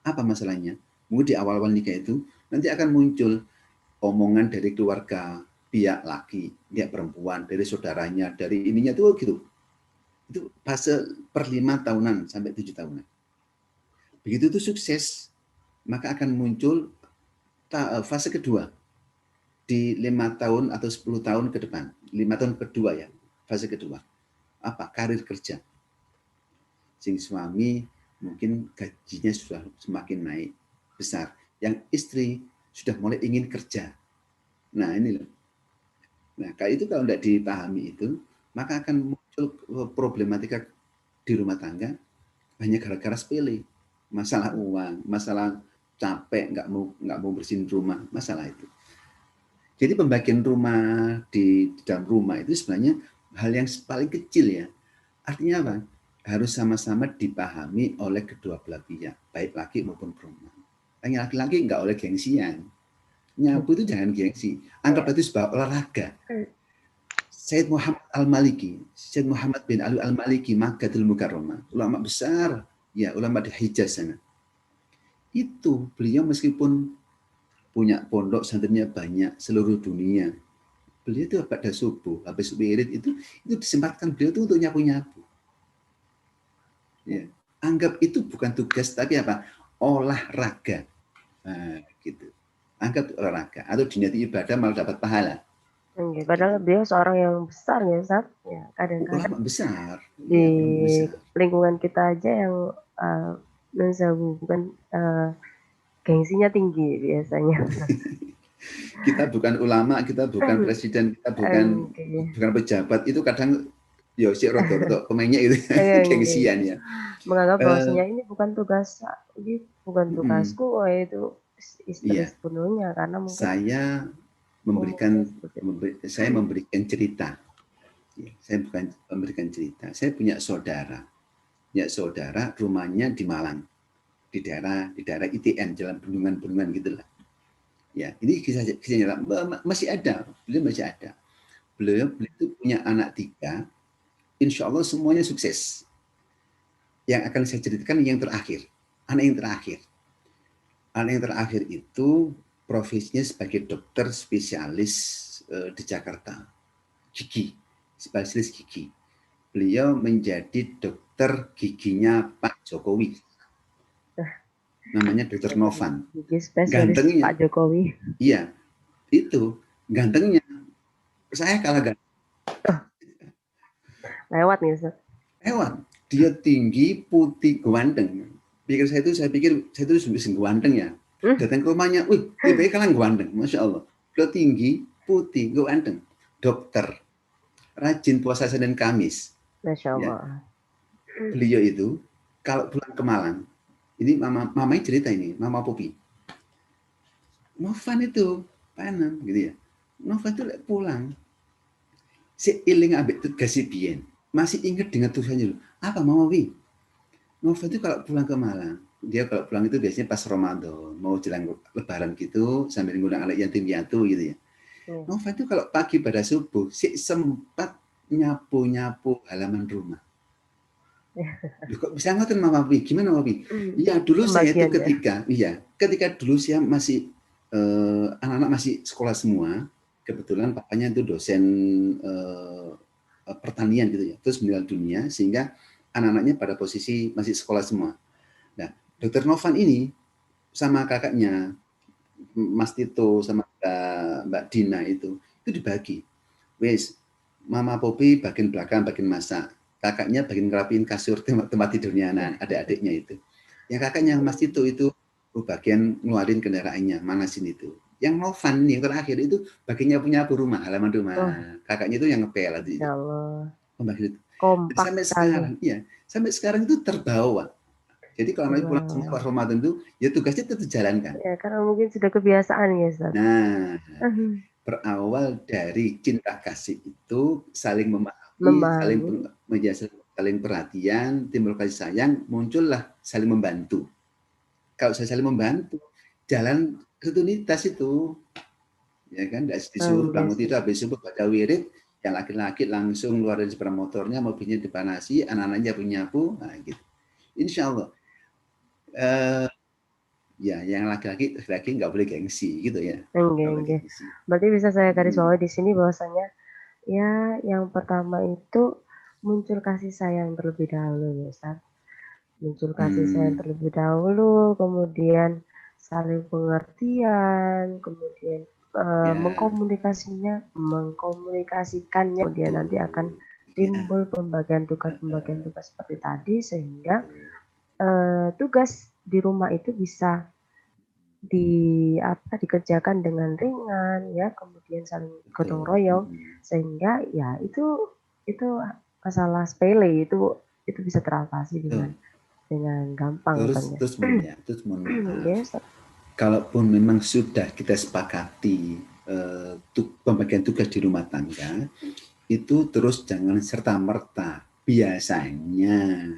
Apa masalahnya? Mungkin di awal-awal nikah itu nanti akan muncul omongan dari keluarga, pihak laki, pihak perempuan, dari saudaranya, dari ininya tuh gitu. Itu fase per 5 tahunan sampai 7 tahunan. Begitu itu sukses, maka akan muncul fase kedua di 5 tahun atau 10 tahun ke depan. 5 tahun kedua ya, fase kedua. Apa? Karir kerja. Sing suami mungkin gajinya sudah semakin naik besar. Yang istri sudah mulai ingin kerja. Nah ini loh. Nah kalau itu kalau tidak dipahami itu, maka akan muncul problematika di rumah tangga hanya gara-gara sepele. Masalah uang, masalah capek, nggak mau bersihin rumah, masalah itu. Jadi pembagian rumah di dalam rumah itu sebenarnya hal yang paling kecil ya. Artinya apa? Harus sama-sama dipahami oleh kedua belah pihak, baik laki maupun perempuan. Yang laki-laki nggak oleh gengsian. Nyapu itu jangan gengsi. Anggap itu sebuah olahraga. Sayyid Muhammad Al-Maliki, Sayyid Muhammad bin Ali Al-Maliki, Makkahul Mukarramah, ulama besar, ya ulama di Hijaz sana. Itu beliau meskipun punya pondok santrinya banyak seluruh dunia, beliau itu pada subuh, habis wirid itu disempatkan beliau itu untuk nyapu-nyapu. Ya. Anggap itu bukan tugas tapi apa? Olahraga. Nah, gitu. Anggap olahraga atau diniati ibadah malah dapat pahala. Padahal beliau seorang yang besar ya, Ustaz. Ya, kadang-kadang Ulama besar di besar. lingkungan kita aja yang bukan gengsinya tinggi biasanya. Kita bukan ulama, kita bukan presiden, kita bukan pejabat. Itu kadang ya sih rodo-rodo pemainnya itu gengsian ya. Menganggap bahwasanya ini bukan tugas, ini bukan tugasku, itu istri sepenuhnya karena mungkin saya memberikan cerita. Saya bukan memberikan cerita. Saya punya saudara. Ya saudara rumahnya di Malang. Di daerah ITN, jalan bendungan-bendungan gitulah. Ya, ini kisahnya masih ada. Beliau masih ada. Beliau itu punya anak 3. Insya Allah semuanya sukses. Yang akan saya ceritakan yang terakhir. Anak yang terakhir. Anak yang terakhir itu profesinya sebagai dokter spesialis di Jakarta. Gigi. Spesialis gigi. Beliau menjadi dokter giginya Pak Jokowi. Namanya Dr. Novan. Gantengnya Pak Jokowi. Iya. Itu gantengnya. Saya kalah ganteng. Lewat nih, Ustaz. Lewat. Dia tinggi, putih, ganteng. Saya pikir saya itu bisa ganteng ya. Datang ke rumahnya, wih, lebih kalian ganteng, Masya Allah. Dia tinggi, putih, ganteng. Dokter. Rajin puasa Senin Kamis. Masya Allah. Ya. Beliau itu kalau pulang ke Malang, ini mamanya cerita ini, Mama Popi. Novan itu panem gitu ya. Novan itu pulang. Si iling ambek tugas bien. Masih ingat dengan tulisannya loh. Apa Mama Wi? Novan itu kalau pulang ke Malang, dia kalau pulang itu biasanya pas Ramadan, mau jelang Lebaran gitu, sambil ngundang anak yatim piatu gitu ya. Novan itu kalau pagi pada subuh, si sempat nyapu-nyapu halaman rumah. Kok bisa ngoten Mama Wi? Gimana Mama Wi? Iya dulu saya itu ketika dulu saya masih anak-anak masih sekolah semua, kebetulan papanya itu dosen pertanian gitu ya, terus meninggal dunia sehingga anak-anaknya pada posisi masih sekolah semua. Nah, Dr. Novan ini sama kakaknya Mas Tito sama Mbak Dina itu dibagi. Wes, Mama Popi bagian belakang, bagian masak. Kakaknya bagian ngerapiin kasur tempat tidurnya adik-adiknya itu. Yang kakaknya Mas Tito itu bagian ngeluarin kendaraannya, manasin itu. Yang Novan nih terakhir itu bagiannya punya rumah, halaman rumah. Kakaknya itu yang ngepel itu. Ya Allah. Kompak itu. Kompak Sampai sekarang, ya, sampai sekarang itu terbawa. Jadi kalau nanti pulang semua pas Ramadan itu, ya tugasnya tetap jalankan. Ya, karena mungkin sudah kebiasaan ya, Ustaz. Nah, berawal dari cinta kasih itu saling memahami, saling perhatian, timbul kasih sayang, muncullah saling membantu. Kalau saya saling membantu, jalan rutinitas itu, ya kan, disuruh bangun tidur habis subuh baca wirid, yang laki-laki langsung keluar dari sepeda motornya, mobilnya dipanasi, anak-anaknya nyapu, nah gitu. Insya Allah. Ya, yang laki-laki nggak boleh gengsi gitu ya. Enggak. Berarti bisa saya garis bawahi di sini bahwasanya ya yang pertama itu muncul kasih sayang terlebih dahulu ya Ustaz. Muncul kasih sayang terlebih dahulu, kemudian saling pengertian, kemudian mengkomunikasikannya, kemudian nanti akan timbul pembagian tugas seperti tadi, sehingga tugas di rumah itu bisa dikerjakan dengan ringan ya, kemudian saling gotong royong, sehingga ya itu masalah sepele itu bisa teratasi dengan gampang. Terus mohon maaf. Yes. Kalaupun memang sudah kita sepakati pembagian tugas di rumah tangga, itu terus jangan serta-merta. Biasanya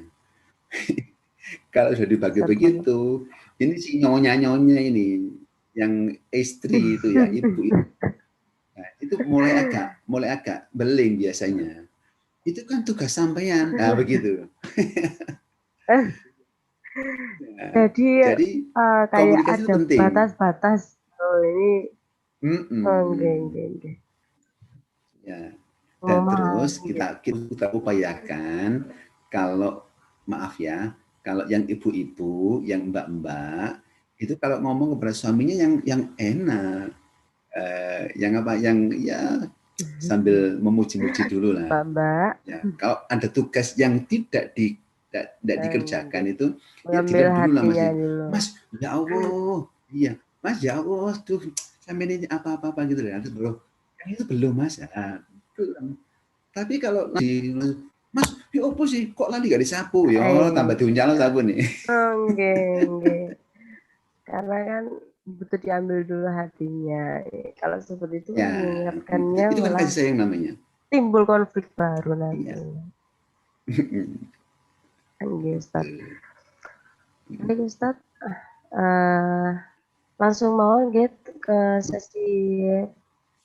kalau sudah dibagi begitu, ini si nyonya ini, yang istri itu ya, ibu itu, nah, itu mulai agak beling biasanya. Itu kan tugas sampean, nah begitu. Jadi kayak ada batas-batas. Oh ini. Enggak. Ya. Dan terus kita upayakan, kalau maaf ya, kalau yang ibu-ibu, yang mbak-mbak, itu kalau ngomong kepada suaminya yang enak, yang ya sambil memuji-muji dulu lah. Mbak. Ya, kalau ada tugas yang tidak dikerjakan itu, ya tidak dulu lah Mas. Ya Allah, iya, Mas ya Allah, tuh sampai ini apa gitu ya, itu belum Mas. Belum. Tapi kalau Mas, ya apa sih? Kok lali gak disapu? Ya, tambah diuncal sapu nih. Enggak. Karena kan butuh diambil dulu hatinya. Kalau seperti itu ya, mengingatkannya itu kan kasih sayang namanya. Timbul konflik baru nanti. Iya. Enggak, Ustaz. Baik, Ustaz. Langsung mau ke sesi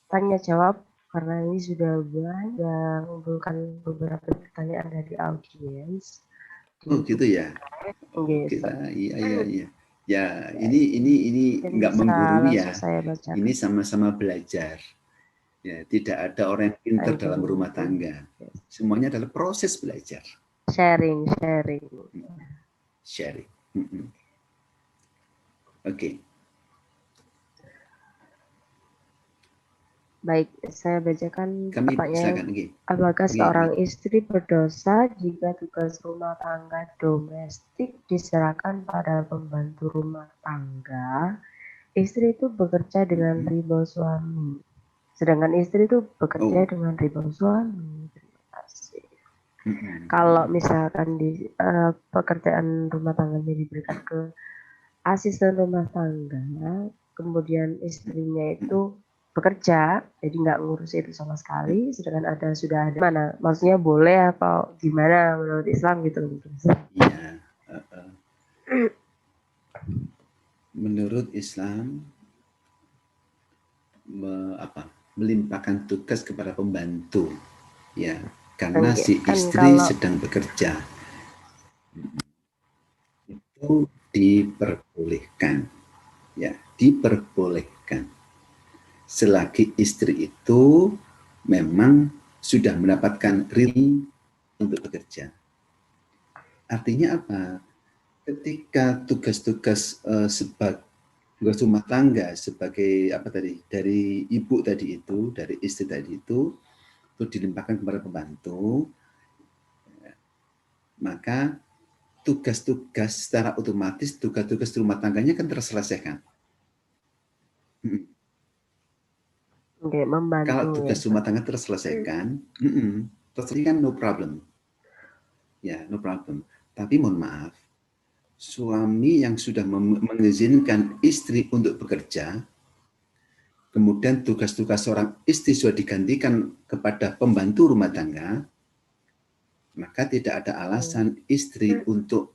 tanya jawab. Karena ini sudah mengumpulkan beberapa pertanyaan dari audiens. Oh gitu ya. Iya. Ya ini nggak menggurui ya. Ini sama-sama belajar. Ya, tidak ada orang yang pintar dalam rumah tangga. Semuanya adalah proses belajar. Sharing. Oke. Baik, saya bacakan pertanyaan. Apakah seorang istri berdosa jika tugas rumah tangga domestik diserahkan pada pembantu rumah tangga? Istri itu bekerja dengan ridho suami, sedangkan istri itu bekerja dengan ridho suami. Terima kasih. Kalau misalkan di pekerjaan rumah tangganya diberikan ke asisten rumah tangga, kemudian istrinya itu bekerja, jadi nggak ngurus itu sama sekali, sedangkan sudah ada mana, maksudnya boleh atau gimana menurut Islam gitu? Iya. Menurut Islam melimpahkan tugas kepada pembantu, ya, karena si istri sedang bekerja, itu diperbolehkan, ya, diperbolehkan. Selagi istri itu memang sudah mendapatkan ridho untuk bekerja. Artinya apa? Ketika tugas-tugas sebagai tugas rumah tangga sebagai dari ibu tadi itu, dari istri tadi itu dilimpahkan kepada pembantu, maka tugas-tugas secara otomatis tugas-tugas rumah tangganya kan terselesaikan. Membantu, kalau tugas rumah tangga terselesaikan, no problem. Ya, no problem. Tapi mohon maaf, suami yang sudah mengizinkan istri untuk bekerja, kemudian tugas-tugas seorang istri sudah digantikan kepada pembantu rumah tangga, maka tidak ada alasan istri untuk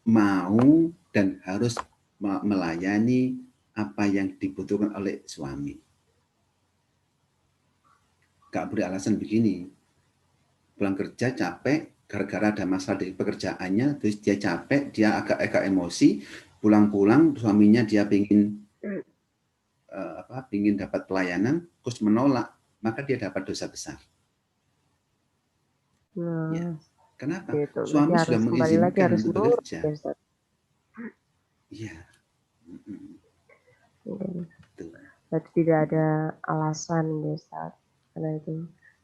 mau dan harus melayani apa yang dibutuhkan oleh suami. Gak boleh alasan begini, pulang kerja capek, gara-gara ada masalah di pekerjaannya, terus dia capek, dia agak emosi, pulang-pulang suaminya dia pingin dapat pelayanan, terus menolak, maka dia dapat dosa besar. Ya. Kenapa? Gitu. Suami Berarti sudah harus kembali lagi mengizinkan harus untuk nurut bekerja. ya, Ustaz. Iya. Berarti tidak ada alasan ya, Ustaz. Karena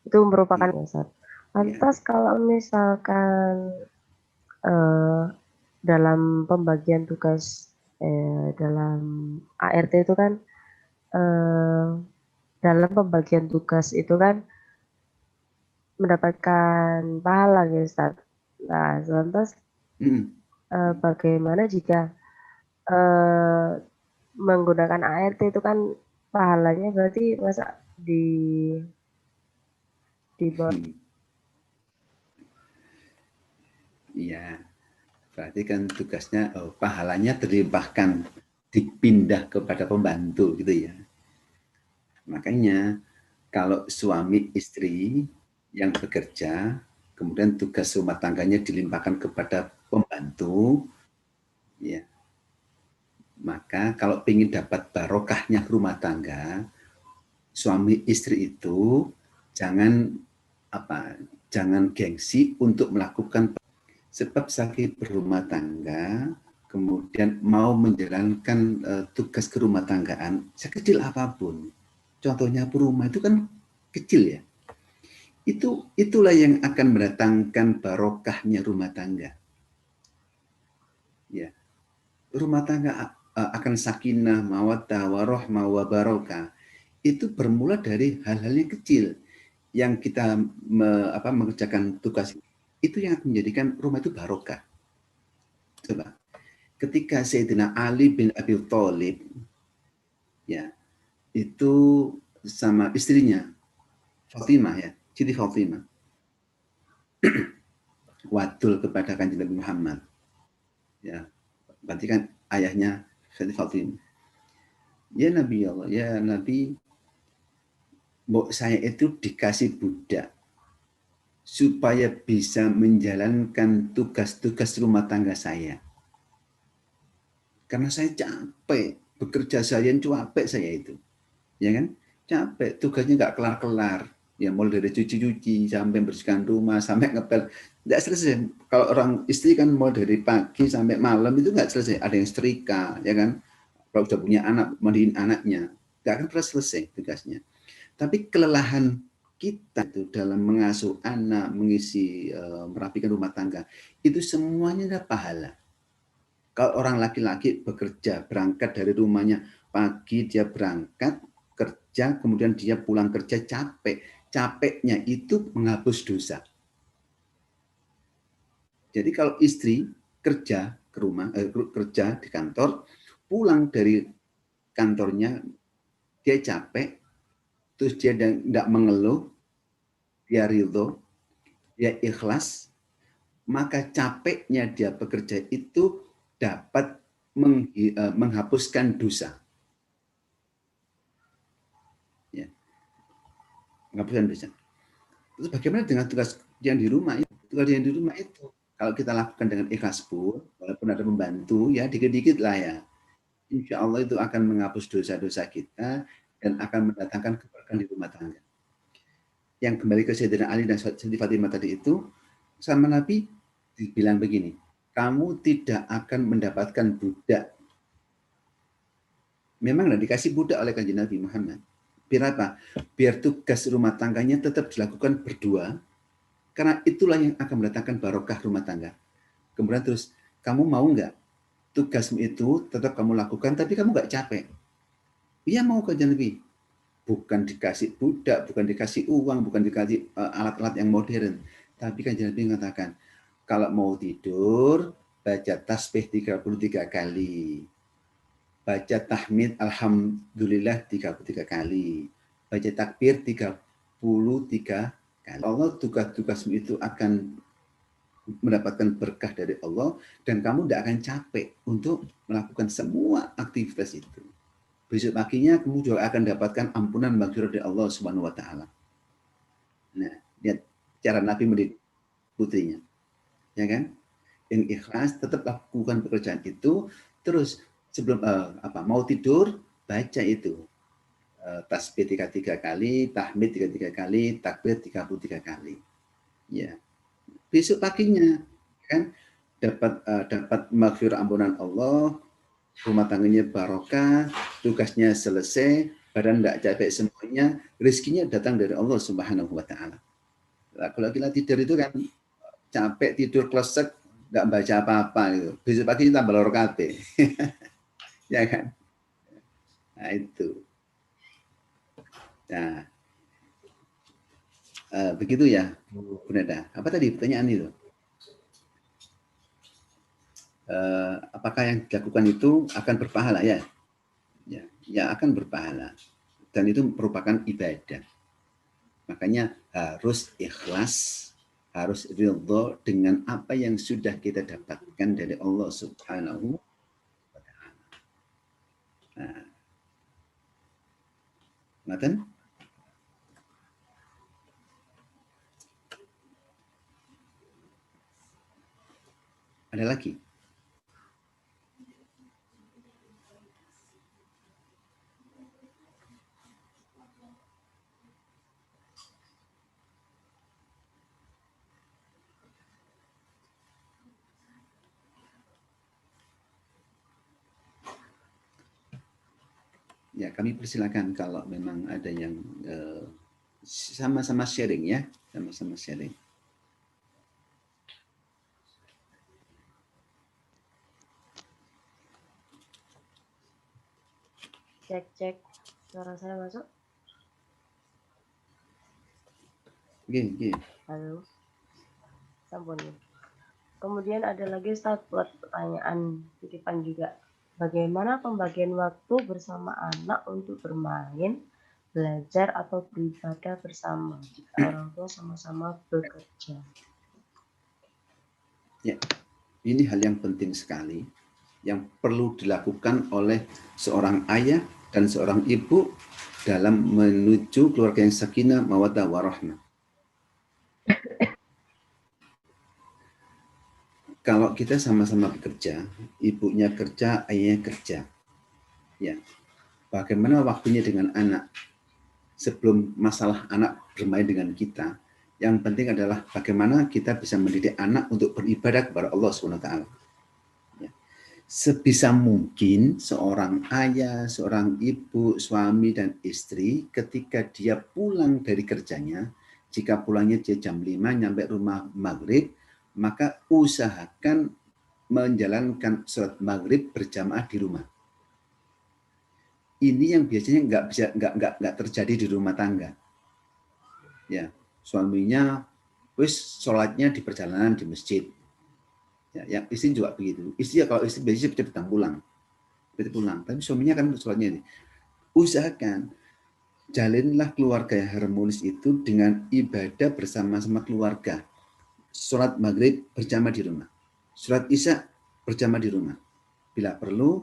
itu merupakan ya, Ustaz. Lantas kalau misalkan dalam pembagian tugas dalam ART itu kan dalam pembagian tugas itu kan mendapatkan pahala ya, Ustaz. Nah, lantas bagaimana jika menggunakan ART itu kan pahalanya berarti masa di bawah. Iya, berarti kan tugasnya, pahalanya dilimpahkan, dipindah kepada pembantu gitu ya. Makanya kalau suami istri yang bekerja, kemudian tugas rumah tangganya dilimpahkan kepada pembantu, ya, maka kalau ingin dapat barokahnya rumah tangga, suami istri itu jangan gengsi untuk melakukan, sebab sakit berumah tangga, kemudian mau menjalankan tugas kerumah tanggaan, sekecil apapun, contohnya rumah itu kan kecil ya, itulah yang akan mendatangkan barokahnya rumah tangga. Ya, rumah tangga akan sakinah, mawaddah, warahmah, wabarakah. Itu bermula dari hal-hal yang kecil yang kita mengerjakan tugas itu yang akan menjadikan rumah itu barokah. Coba, ketika Sayyidina Ali bin Abi Thalib, ya, itu sama istrinya Fatimah, ya, Siti Fatimah, wadul kepada Kanjeng Nabi Muhammad, ya, berarti kan ayahnya Siti Fatimah. Ya Nabi Allah, ya Nabi, saya itu dikasih budak supaya bisa menjalankan tugas-tugas rumah tangga saya. Karena saya capek, bekerja seharian capek saya itu. Ya kan? Capek, tugasnya nggak kelar-kelar. Ya mulai dari cuci-cuci, sampai bersihkan rumah, sampai ngepel. Nggak selesai. Kalau orang istri kan mulai dari pagi sampai malam itu nggak selesai. Ada yang setrika, ya kan? Kalau sudah punya anak, mandiin anaknya. Nggak akan pernah selesai tugasnya. Tapi kelelahan kita itu dalam mengasuh anak, mengisi, merapikan rumah tangga, itu semuanya ada pahala. Kalau orang laki-laki bekerja, berangkat dari rumahnya, pagi dia berangkat, kerja, kemudian dia pulang kerja capek. Capeknya itu menghapus dosa. Jadi kalau istri kerja ke rumah, kerja di kantor, pulang dari kantornya, dia capek, terus dia tidak mengeluh, dia ridho, dia ikhlas, maka capeknya dia bekerja itu dapat menghapuskan dosa. Ya. Menghapuskan dosa. Terus bagaimana dengan tugas yang di rumah itu? Tugas yang di rumah itu, kalau kita lakukan dengan ikhlas pun, walaupun ada pembantu, ya dikit-dikit lah ya. Insya Allah itu akan menghapus dosa-dosa kita dan akan mendatangkan keberkahan di rumah tangga. Yang kembali ke Sayyidina Ali dan Siti Fatimah tadi itu, sama Nabi dibilang begini, kamu tidak akan mendapatkan budak. Memang dikasih budak oleh Kanjeng Nabi Muhammad. Biar apa? Biar tugas rumah tangganya tetap dilakukan berdua, karena itulah yang akan mendatangkan barokah rumah tangga. Kemudian terus, kamu mau nggak tugasmu itu tetap kamu lakukan, tapi kamu nggak capek? Iya mau, Kanjeng Nabi. Bukan dikasih budak, bukan dikasih uang, bukan dikasih alat-alat yang modern. Tapi Kanjeng Nabi mengatakan, kalau mau tidur, baca tasbih 33 kali, baca tahmid alhamdulillah 33 kali, baca takbir 33 kali. Allah tugas-tugasmu itu akan mendapatkan berkah dari Allah dan kamu tidak akan capek untuk melakukan semua aktivitas itu. Besok paginya kamu juga akan dapatkan ampunan maghfirah dari Allah Subhanahu wa taala. Nah, lihat cara Nabi mendidik putrinya. Ya kan? Yang ikhlas tetap lakukan pekerjaan itu, terus sebelum mau tidur baca itu. Tasbih 33 kali, tahmid 33 kali, takbir 33 kali. Ya. Besok paginya kan dapat maghfirah ampunan Allah, rumah tangganya barokah, tugasnya selesai, badan tidak capek semuanya, rezekinya datang dari Allah Subhanahu wa taala. Nah, kalau kita tidur itu kan capek, tidur klesek, nggak baca apa-apa gitu. Besok pagi tambah lor kabeh. Ya kan? Nah, itu. Nah, begitu ya, Bu Neda. Apa tadi pertanyaan itu? Apakah yang dilakukan itu akan berpahala ya? Ya akan berpahala. Dan itu merupakan ibadah. Makanya harus ikhlas, harus ridho dengan apa yang sudah kita dapatkan dari Allah Subhanahu wa taala. Nah, ngaten? Ada lagi? Ya, kami persilakan kalau memang ada yang sama-sama sharing ya, sama-sama sharing. Cek, suara saya masuk? Oke. Halo, sampun. Kemudian ada lagi Ustaz buat pertanyaan titipan juga. Bagaimana pembagian waktu bersama anak untuk bermain, belajar atau beribadah bersama jika orang tua sama-sama bekerja? Ya, ini hal yang penting sekali yang perlu dilakukan oleh seorang ayah dan seorang ibu dalam menuju keluarga yang sakinah, mawaddah, warahmah. Kalau kita sama-sama bekerja, ibunya kerja, ayahnya kerja. Ya. Bagaimana waktunya dengan anak? Sebelum masalah anak bermain dengan kita, yang penting adalah bagaimana kita bisa mendidik anak untuk beribadah kepada Allah SWT. Ya. Sebisa mungkin seorang ayah, seorang ibu, suami, dan istri ketika dia pulang dari kerjanya, jika pulangnya dia jam 5 nyampe rumah maghrib, maka usahakan menjalankan sholat maghrib berjamaah di rumah. Ini yang biasanya nggak terjadi di rumah tangga. Ya, suaminya sholatnya di perjalanan di masjid. Ya, yang istri juga begitu. Istri kalau istri biasanya cepat pulang. Tapi suaminya kan sholatnya ini. Usahakan jalinlah keluarga yang harmonis itu dengan ibadah bersama-sama keluarga. Sholat maghrib berjamaah di rumah. Sholat isya berjamaah di rumah. Bila perlu,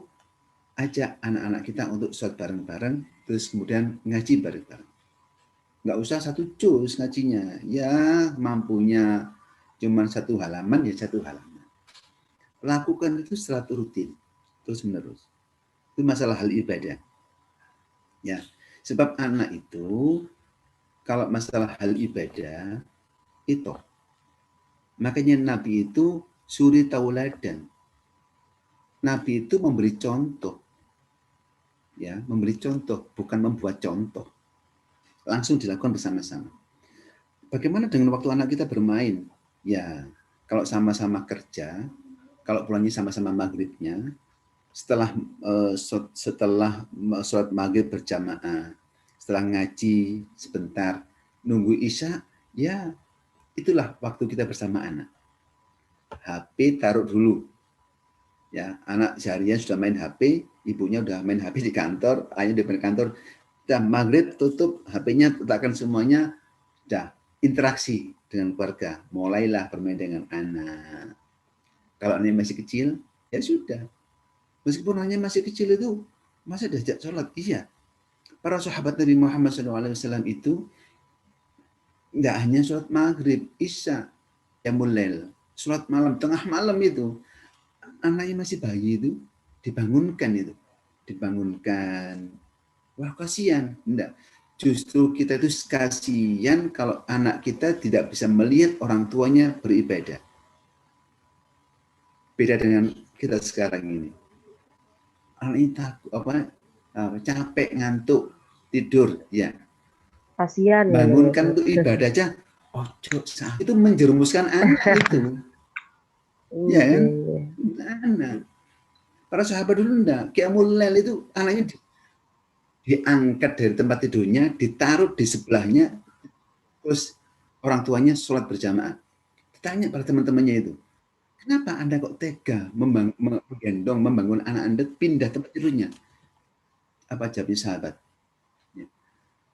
ajak anak-anak kita untuk sholat bareng-bareng, terus kemudian ngaji bareng-bareng. Nggak usah satu juz ngajinya. Ya, mampunya cuma 1 halaman, ya 1 halaman. Lakukan itu secara rutin, terus-menerus. Itu masalah hal ibadah. Ya, sebab anak itu, kalau masalah hal ibadah, itu makanya Nabi itu suri tauladan. Nabi itu memberi contoh. Ya, memberi contoh, bukan membuat contoh. Langsung dilakukan bersama-sama. Bagaimana dengan waktu anak kita bermain? Ya, kalau sama-sama kerja, kalau pulangnya sama-sama maghribnya, setelah sholat maghrib berjamaah, setelah ngaji sebentar, nunggu isya, ya itulah waktu kita bersama anak. HP taruh dulu, Ya, anak seharian sudah main HP, ibunya udah main HP di kantor, ayahnya udah main kantor, udah maghrib tutup HP-nya, letakkan semuanya, udah interaksi dengan keluarga, mulailah bermain dengan anak. Kalau anaknya masih kecil, ya sudah. Meskipun anaknya masih kecil itu, masa diajak sholat? Iya. Para sahabat Nabi Muhammad SAW itu nggak hanya sholat maghrib, isya, qiyamul lail, sholat malam, tengah malam itu, anaknya masih bayi itu dibangunkan. Wah kasihan, enggak. Justru kita itu kasihan kalau anak kita tidak bisa melihat orang tuanya beribadah. Beda dengan kita sekarang ini. Anak ini takut capek, ngantuk, tidur, ya. Kasihan ya. Bangunkan untuk ibadah aja. Ojo, itu menjerumuskan anak itu. Ya kan? Anak. Para sahabat dulu enggak. Qiyamul lail itu anaknya diangkat dari tempat tidurnya, ditaruh di sebelahnya, terus orang tuanya sholat berjamaah. Ditanya pada teman-temannya itu, kenapa Anda kok tega menggendong, membangun anak Anda pindah tempat tidurnya? Apa jawab sahabat? Ya.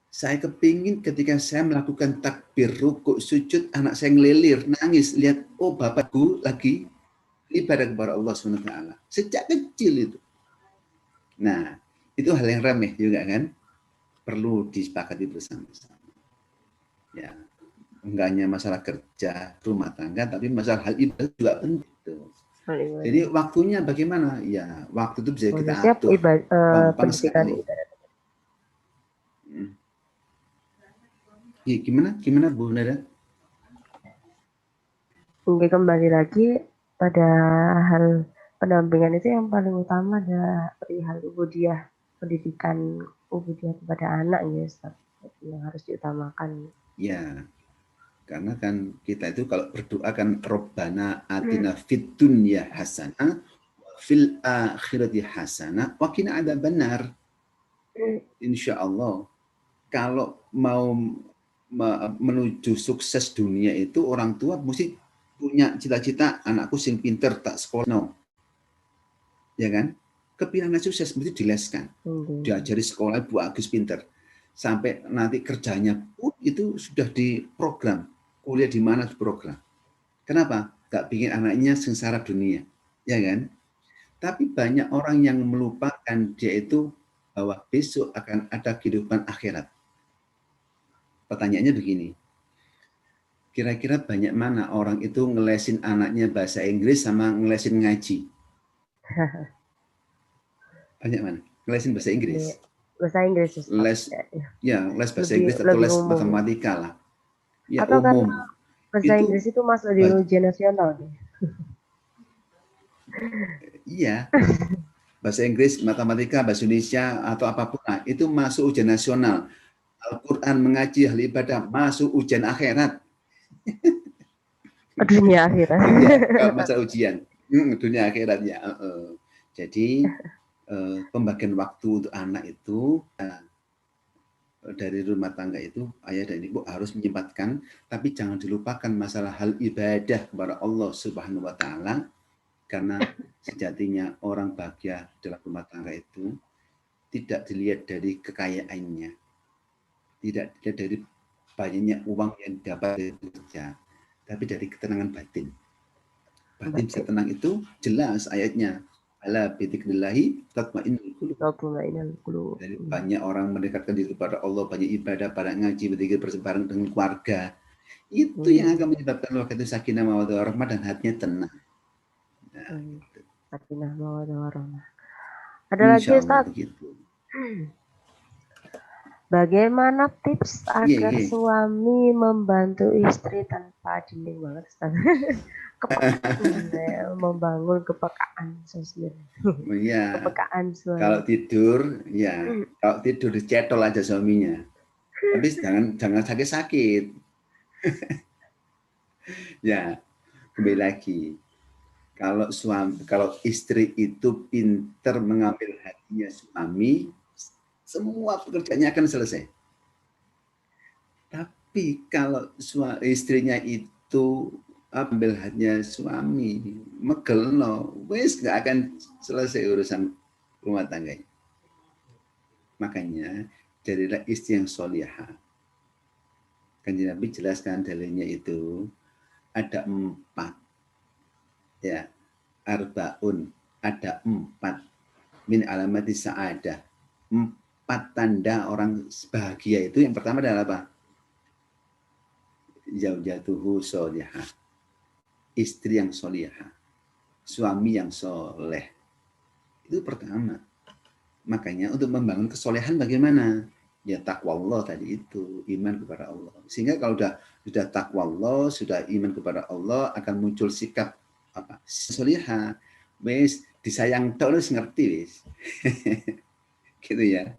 Saya kepingin ketika saya melakukan takbir, rukuk, sujud, anak saya ngelilir, nangis, lihat, oh bapakku lagi ibadah kepada Allah SWT. Sejak kecil itu. Nah, itu hal yang remeh juga kan? Perlu disepakati bersama-sama. Ya, enggak hanya masalah kerja, rumah tangga, tapi masalah hal ibadah juga penting. Jadi waktunya bagaimana? Ya, waktu itu bisa kita atur. Gampang sekali. Ya, gimana Bu Nada? Mungkin kembali lagi pada hal pendampingan itu yang paling utama adalah perihal ubudiyah, pendidikan ubudiyah kepada anak ya Ustaz, yang harus diutamakan. Ya, karena kan kita itu kalau berdoa kan Rabbana atina fid dunya hasanah fil akhirati hasanah wa qina adzabannar. Insya Allah kalau mau menuju sukses dunia itu orang tua mesti punya cita-cita anakku sing pinter tak sekolah no. Ya kan? Kepingan sukses mesti dileskan. Diajari sekolah Bu Agus pinter. Sampai nanti kerjanya pun itu sudah diprogram. Kuliah di mana diprogram. Kenapa? Gak bikin anaknya sengsara dunia. Ya kan? Tapi banyak orang yang melupakan dia itu bahwa besok akan ada kehidupan akhirat. Pertanyaannya begini. Kira-kira banyak mana orang itu ngelesin anaknya bahasa Inggris sama ngelesin ngaji? Banyak mana? Ngelesin bahasa Inggris. Bahasa Inggris. Les bahasa Inggris atau les matematika lah. Ya atau umum. Bahasa Inggris itu masuk di ujian nasional. Iya. Bahasa Inggris, matematika, bahasa Indonesia atau apapun itu masuk ujian nasional. Al-Quran, mengaji, ahli ibadah masuk ujian akhirat. Dunia akhirat. Kalau masa ujian, dunia akhirat ya. Jadi pembagian waktu untuk anak itu dari rumah tangga itu ayah dan ibu harus menyempatkan, tapi jangan dilupakan masalah hal ibadah kepada Allah Subhanahu Wa Taala, karena sejatinya orang bahagia dalam rumah tangga itu tidak dilihat dari kekayaannya, tidak dilihat dari banyaknya uang yang dapat dari kerja, tapi dari ketenangan batin. Batin bisa tenang itu jelas ayatnya. Ala bidzikrillahi tatma'innul qulub. Dari banyak orang mendekatkan diri kepada Allah, banyak ibadah, pada ngaji, berzikir berbareng dengan keluarga. Itu yang akan menyebabkan waktu itu sakinah mawaddah warahmah dan hatinya tenang. Sakinah mawaddah warahmah. Ada lagi Ustaz? Bagaimana tips agar suami membantu istri tanpa dinding banget Ustaz? Membangun kepekaan sosial. Iya. Kepekaan suami. Kalau tidur, ya, kalau tidur dicetol aja suaminya. Tapi jangan sakit-sakit. Ya, kembali lagi. Kalau istri itu pinter mengambil hatinya suami, semua pekerjaannya akan selesai. Tapi kalau istrinya itu ambil hatinya suami, megelno, wis nggak akan selesai urusan rumah tangganya. Makanya jadilah istri yang solihah. Kanjeng Nabi jelaskan dalilnya itu ada 4, ya, arbaun, ada 4 min alamati sa'adah, 4 tanda orang bahagia itu. Yang pertama adalah apa? Zaujatuhu solihah, istri yang solihah, suami yang soleh. Itu pertama. Makanya untuk membangun kesolehan bagaimana? Ya takwa Allah tadi itu, iman kepada Allah. Sehingga kalau sudah takwa Allah, sudah iman kepada Allah, akan muncul sikap apa? Solihah. Wis disayang tok wis ngerti wis. Gitu ya.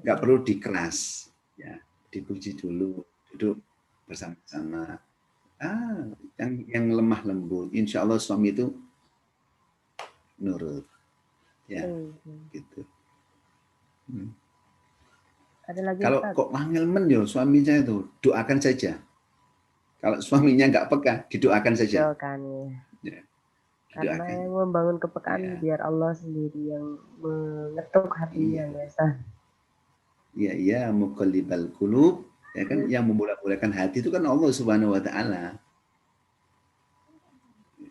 Nggak perlu dikeras, ya, dipuji dulu, duduk bersama-sama. Yang lemah lembut, insya Allah suami itu nurut, ya, gitu. Ada lagi Kalau Ustaz? kok wangelmen yo suaminya itu, doakan saja. Kalau suaminya nggak peka, didoakan saja. Doakan Ya, karena didoakan. yang membangun kepekaan Ya. biar Allah sendiri yang mengetuk hatinya ya Ustaz. Iya, iya, muqallibal qulub, ya kan, yang membolak-balikan hati itu kan Allah Subhanahu wa taala.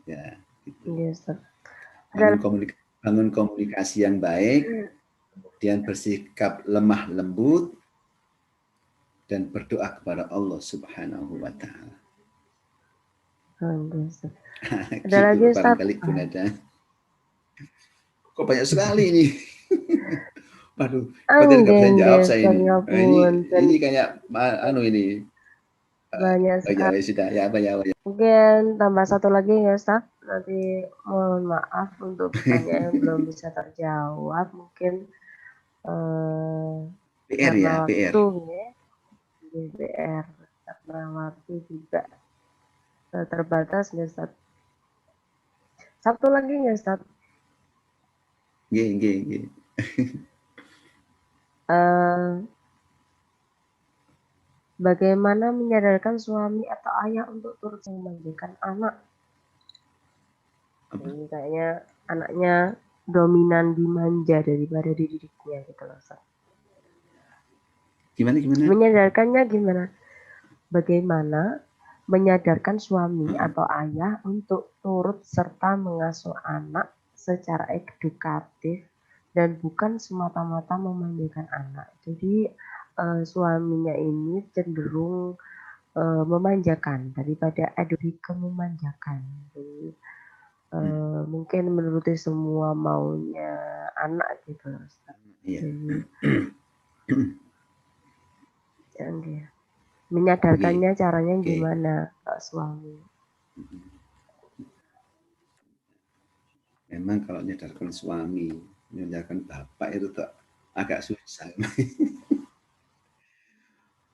Ya, gitu. Iya Ustaz. Bangun komunikasi yang baik, kemudian bersikap lemah lembut, dan berdoa kepada Allah Subhanahu wa taala. Ada Gitu, lagi Ustaz? barangkali pun ada. Kok banyak sekali ini. Waduh, berarti nggak bisa jawab saya ini. Ini kayak ini. Banyak sekali. Sudah ya, banyak. Mungkin tambah satu lagi ya Ustaz. Nanti mohon maaf untuk pertanyaan yang belum bisa terjawab. Mungkin PR ya, PR. PR karena waktu juga terbatas ya Ustaz. Satu lagi ya Ustaz. Nggih. Bagaimana menyadarkan suami atau ayah untuk turut memanjakan anak? Ini kayaknya anaknya dominan dimanja daripada dididiknya gitu loh Ustaz. Gimana? Menyadarkannya gimana? Bagaimana menyadarkan suami atau ayah untuk turut serta mengasuh anak secara edukatif dan bukan semata-mata memanjakan anak. Jadi suaminya ini cenderung memanjakan daripada lebih ke memanjakan. Jadi mungkin menuruti semua maunya anak gitu loh Ustaz. Iya. Jadi, menyadarkannya caranya gimana Pak suami? Memang kalau menyadarkan suami, menyadarkan bapak itu agak susah.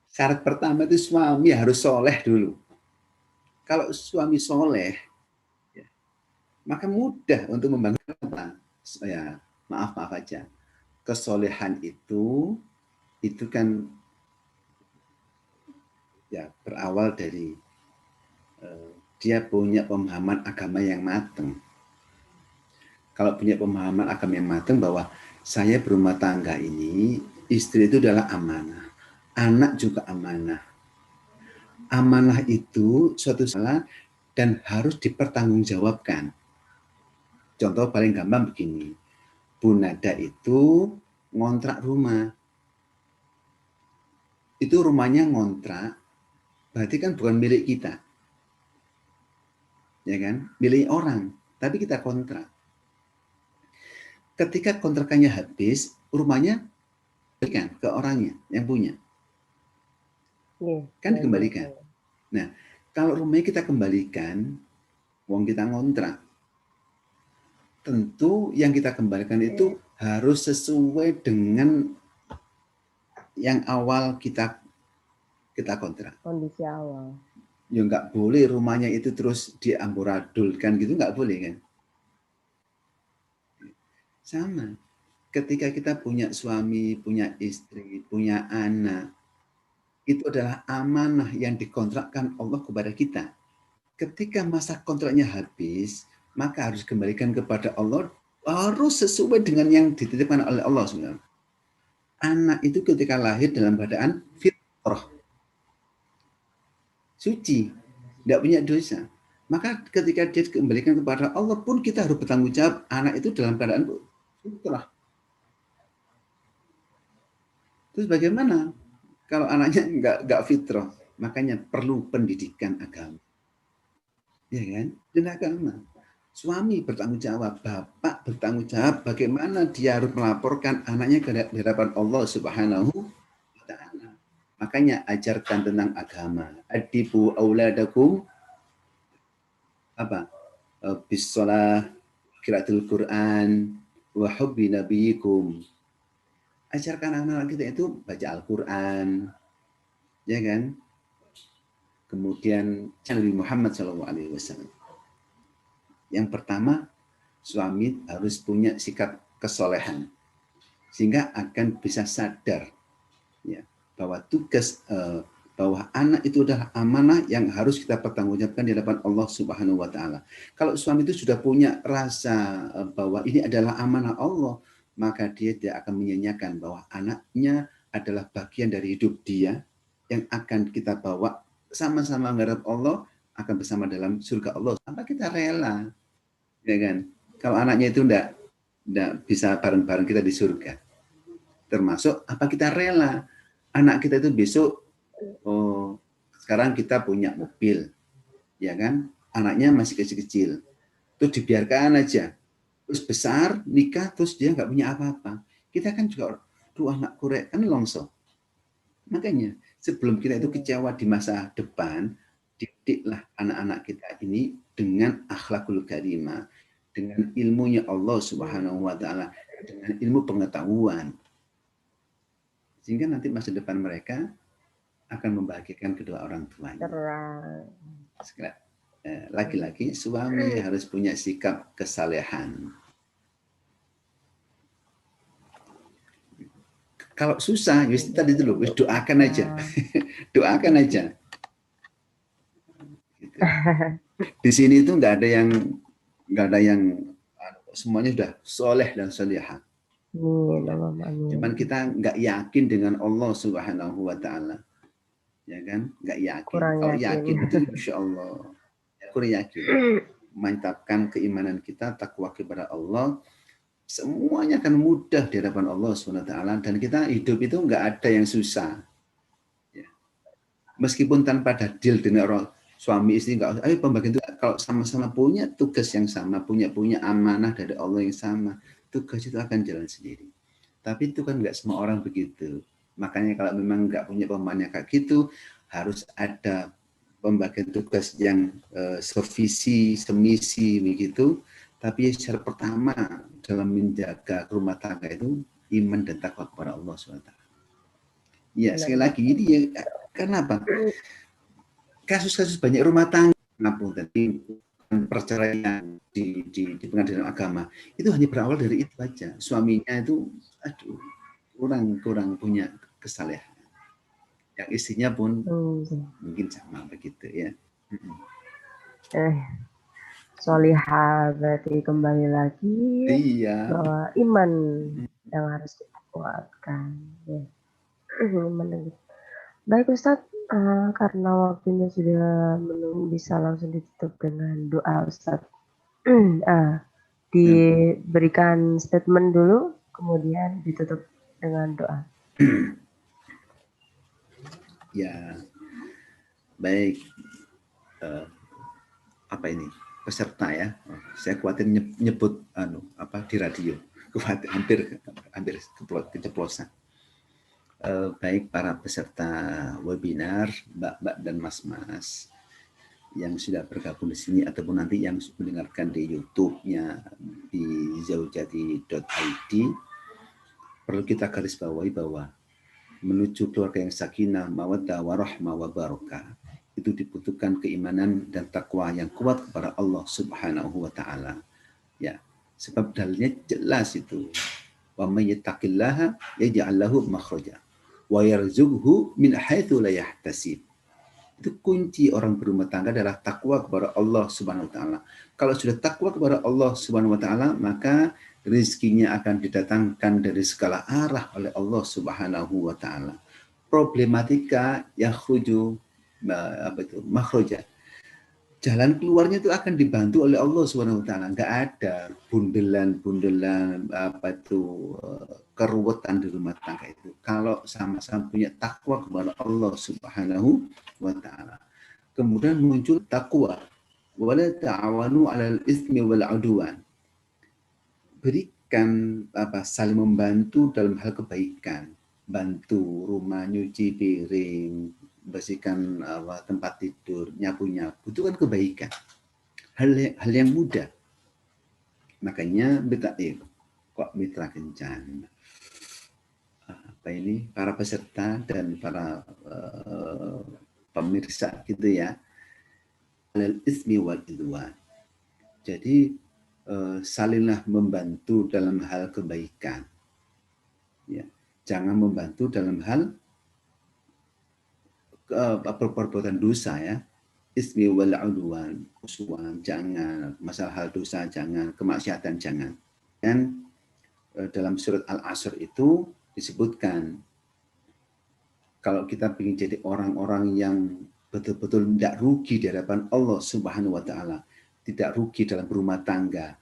Syarat pertama itu suami harus soleh dulu. Kalau suami soleh, ya, maka mudah untuk membangun apa? Ya, maaf aja. Kesolehan itu kan ya berawal dari dia punya pemahaman agama yang matang. Kalau punya pemahaman agama yang matang bahwa saya berumah tangga ini, istri itu adalah amanah, anak juga amanah. Amanah itu suatu salah dan harus dipertanggungjawabkan. Contoh paling gampang begini, Bu Nada itu ngontrak rumah. Itu rumahnya ngontrak, berarti kan bukan milik kita. Ya kan? Milik orang, tapi kita kontrak. Ketika kontrakannya habis, rumahnya dikembalikan ke orangnya yang punya. Kan dikembalikan. Nah, kalau rumahnya kita kembalikan, uang kita ngontrak, tentu yang kita kembalikan itu harus sesuai dengan yang awal kita kontrak. Kondisi awal. Ya nggak boleh rumahnya itu terus diamburadulkan gitu, nggak boleh kan? Sama. Ketika kita punya suami, punya istri, punya anak, itu adalah amanah yang dikontrakkan Allah kepada kita. Ketika masa kontraknya habis, maka harus kembalikan kepada Allah, harus sesuai dengan yang dititipkan oleh Allah sebenarnya. Anak itu ketika lahir dalam keadaan fitrah, suci, tidak punya dosa. Maka ketika dia dikembalikan kepada Allah pun kita harus bertanggung jawab, anak itu dalam keadaan fitrah. Terus bagaimana kalau anaknya nggak fitrah? Makanya perlu pendidikan agama. Ya kan? Dan agama. Suami bertanggung jawab, bapak bertanggung jawab bagaimana dia harus melaporkan anaknya ke hadapan Allah Subhanahu wa taala. Makanya ajarkan tentang agama. Adibu auladakum apa? Bisalah, qiraatul Quran, wa hubbi nabiyikum. Ajarkan anak-anak kita itu baca Al-Quran, ya kan? Kemudian Nabi Muhammad SAW. Yang pertama, suami harus punya sikap kesolehan, sehingga akan bisa sadar ya, bahwa tugas bahwa anak itu adalah amanah yang harus kita pertanggungjawabkan di hadapan Allah Subhanahu wa taala. Kalau suami itu sudah punya rasa bahwa ini adalah amanah Allah, maka dia tidak akan menyanyiakan bahwa anaknya adalah bagian dari hidup dia yang akan kita bawa sama-sama mengharap Allah akan bersama dalam surga Allah. Apa kita rela, ya kan? Kalau anaknya itu enggak bisa bareng-bareng kita di surga. Termasuk apa kita rela anak kita itu besok, sekarang kita punya mobil, ya kan? Anaknya masih kecil-kecil, terus dibiarkan aja, terus besar nikah, terus dia nggak punya apa-apa. Kita kan juga, tuh anak kurek kan longso. Makanya sebelum kita itu kecewa di masa depan, didiklah anak-anak kita ini dengan akhlakul karimah, dengan ilmunya Allah Subhanahu wa taala, dengan ilmu pengetahuan. Sehingga nanti masa depan mereka akan membahagiakan kedua orang tuanya. Laki-laki suami harus punya sikap kesalehan. Kalau susah, tadi dulu, doakan aja. Doakan aja. Gitu. Di sini itu nggak ada yang semuanya sudah soleh dan solehah. Cuman kita nggak yakin dengan Allah Subhanahu wa taala. Ya kan? Nggak yakin. Kalau yakin itu insya Allah. Kurang yakin. Mantapkan keimanan kita, takwa kepada Allah. Semuanya akan mudah di hadapan Allah SWT, dan kita hidup itu nggak ada yang susah. Ya. Meskipun tanpa ada deal dengan orang suami istri, nggak, ayo pembagian itu kalau sama-sama punya tugas yang sama, punya amanah dari Allah yang sama, tugas itu akan jalan sendiri. Tapi itu kan nggak semua orang begitu. Makanya kalau memang nggak punya pemahaman kayak gitu, harus ada pembagian tugas yang sevisi, semisi begitu. Tapi syarat pertama dalam menjaga rumah tangga itu iman dan takwa kepada Allah SWT. Ya, sekali lagi ini ya, kenapa? Kasus-kasus banyak rumah tangga, tadi perceraian di pengadilan agama itu hanya berawal dari itu aja. Suaminya itu, kurang punya kesalehan. Yang istrinya pun mungkin sama begitu ya. Solihah berarti kembali lagi bahwa iman yang harus kita kuatkan. Ya. Baik Ustadz, karena waktunya sudah menunggu, bisa langsung ditutup dengan doa Ustadz. Diberikan statement dulu, kemudian ditutup dengan doa. Ya, baik. Apa ini? Peserta ya, saya khawatir nyebut di radio, hampir keceplosan. Baik para peserta webinar, mbak-mbak dan mas-mas yang sudah bergabung di sini ataupun nanti yang mendengarkan di YouTube-nya di zaujati.id, perlu kita garis bawahi bahwa menuju keluarga yang sakinah, mawaddah, warahmah, wabarakah, itu dibutuhkan keimanan dan takwa yang kuat kepada Allah Subhanahu wa taala. Ya, sebab dalilnya jelas itu. Wa may yattaqillaha yaj'al lahu makhraja. wa yarzuqhu min haitsu la yahtasib. Itu kunci orang berumah tangga adalah takwa kepada Allah Subhanahu wa taala. Kalau sudah takwa kepada Allah Subhanahu wa taala, maka rezekinya akan didatangkan dari segala arah oleh Allah Subhanahu wa taala. Problematika yakhruju makhraja. Jalan keluarnya itu akan dibantu oleh Allah Subhanahu wa taala. Enggak ada bundelan-bundelan keruwetan di rumah tangga itu. Kalau sama-sama punya takwa kepada Allah Subhanahu wa taala. Kemudian muncul takwa. Wala ta'awanu 'alal itsmi wal 'udwan. Berikan saling membantu dalam hal kebaikan. Bantu rumah nyuci piring, bersihkan tempat tidur, nyapu-nyapu, itu kan kebaikan. Hal yang mudah. Makanya kok mitra kencan. Para peserta dan para pemirsa gitu ya. Alal ismi wal idwan. Jadi salinglah membantu dalam hal kebaikan. Ya. Jangan membantu dalam hal perbuatan dosa ya. Ismi wal udwan, usuan jangan, masalah hal dosa jangan, kemaksiatan jangan. Dan dalam surat Al-Asr itu disebutkan kalau kita ingin jadi orang-orang yang betul-betul tidak rugi di hadapan Allah Subhanahu wa taala, tidak rugi dalam berumah tangga,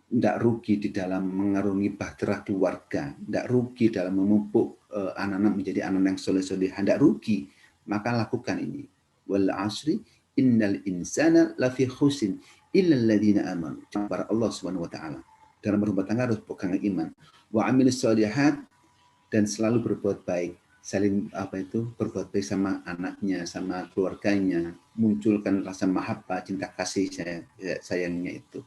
tidak rugi di dalam mengarungi bahtera keluarga, tidak rugi dalam memupuk anak-anak menjadi anak yang soleh-soleh, tidak rugi, maka lakukan ini. Wal asri innal insana lafi khusrin illa alladziina amanu. Para Allah Subhanahu wa taala. Dalam berumah tangga harus pegang iman. Wa amilus shalihat, dan selalu berbuat baik. Saling berbuat baik sama anaknya, sama keluarganya, munculkan rasa mahabbah, cinta kasih sayangnya itu.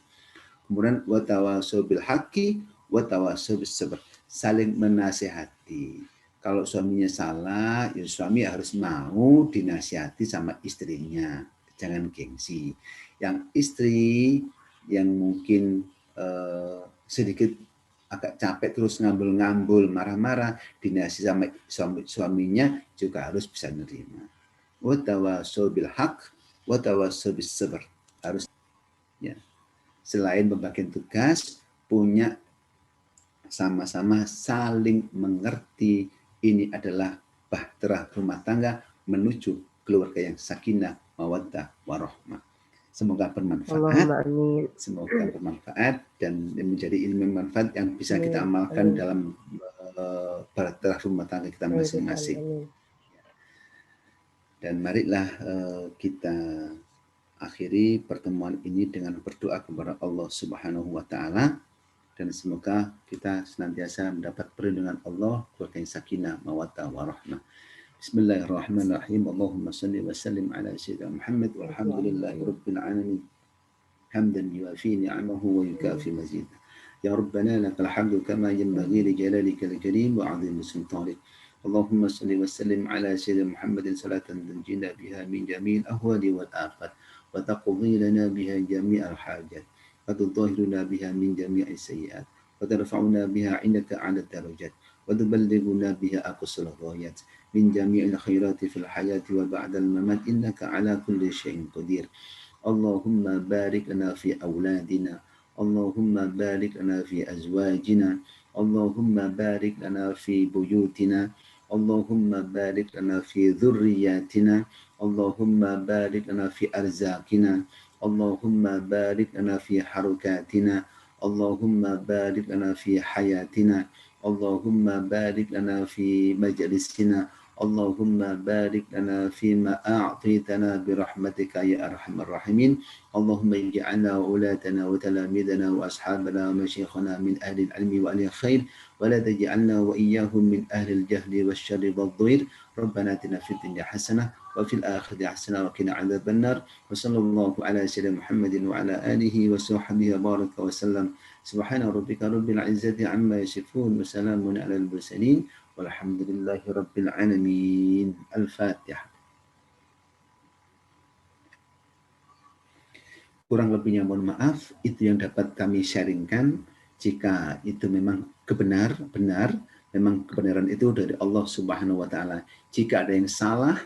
Kemudian watawasau bil haqqi watawasau bis sabr, saling menasihati. Kalau suaminya salah, ya suami harus mau dinasihati sama istrinya, jangan gengsi. Yang istri yang mungkin sedikit agak capek terus ngambul-ngambul, marah-marah, dinasihati sama suaminya juga harus bisa menerima. Watawasau bil haqq watawasau bis sabr, harus ya. Selain pembagian tugas, punya sama-sama saling mengerti. Ini adalah bahtera rumah tangga menuju keluarga yang sakinah, mawaddah, warahmah. Semoga bermanfaat. Semoga bermanfaat dan menjadi ilmu manfaat yang bisa kita amalkan dalam bahtera rumah tangga kita masing-masing. Dan marilah kita akhiri pertemuan ini dengan berdoa kepada Allah Subhanahu wa taala, dan semoga kita senantiasa mendapat perlindungan Allah, keluarga yang sakinah, mawaddah, warahmah. Bismillahirrahmanirrahim. Allahumma salli wa sallim ala sayyidina Muhammad walhamdulillahi rabbil alamin. Hamdan yuafi ni'amahu wa yukafi mazidah. Ya Rabbana lakal hamdu kama yanbaghi li jalalika al-karim wa 'azimi sultanik. Allahumma salli wa sallim ala sayyidina Muhammadin salatan tunjina biha min jami'il ahwali wal afat wa taqdi lana biha jami'al hajat wa tudahhiruna biha min jami'is sayyi'at wa tarfa'una biha 'indaka 'ala darajat wa tuballighuna biha aqsal ghayat min jami'il khairati fil hayati wa ba'da al-mamat innaka 'ala kulli syai'in qadir. Allahumma barik lana fi awladina, Allahumma barik lana fi azwajina, Allahumma barik lana fi buyutina, Allahumma barik lana fi dhurriyyatina, Allahumma barik lana fi arzaqina, Allahumma barik lana fi harukatina, Allahumma barik lana fi hayatina, Allahumma barik lana fi majlisina, Allahumma barik lana fi ma a'titana bi rahmatika ya arhamar rahimin. Allahumma ij'alna wa ulatana wa talamidana wa ashabana wa masyikhana min ahli al-ilmi wa ahli al-khair wa la taj'alna wa iyyahum min ahli al-jahli wasyarri wad-dhir. Rabbana atina fid dunya hasanah wa fil akhirati hasanah wa qina 'adzaban nar. Wa sallallahu ala sayyidina Muhammadin wa ala alihi wa sahbihi wa baraka wa sallam. Subhana rabbika rabbil izzati amma yasifun wa salamun 'alal mursalin. Walhamdulillahi rabbil alamin. Al-Fatihah. Kurang lebihnya mohon maaf, itu yang dapat kami sharingkan. Jika itu memang benar, memang kebenaran itu dari Allah Subhanahu wa taala. Jika ada yang salah,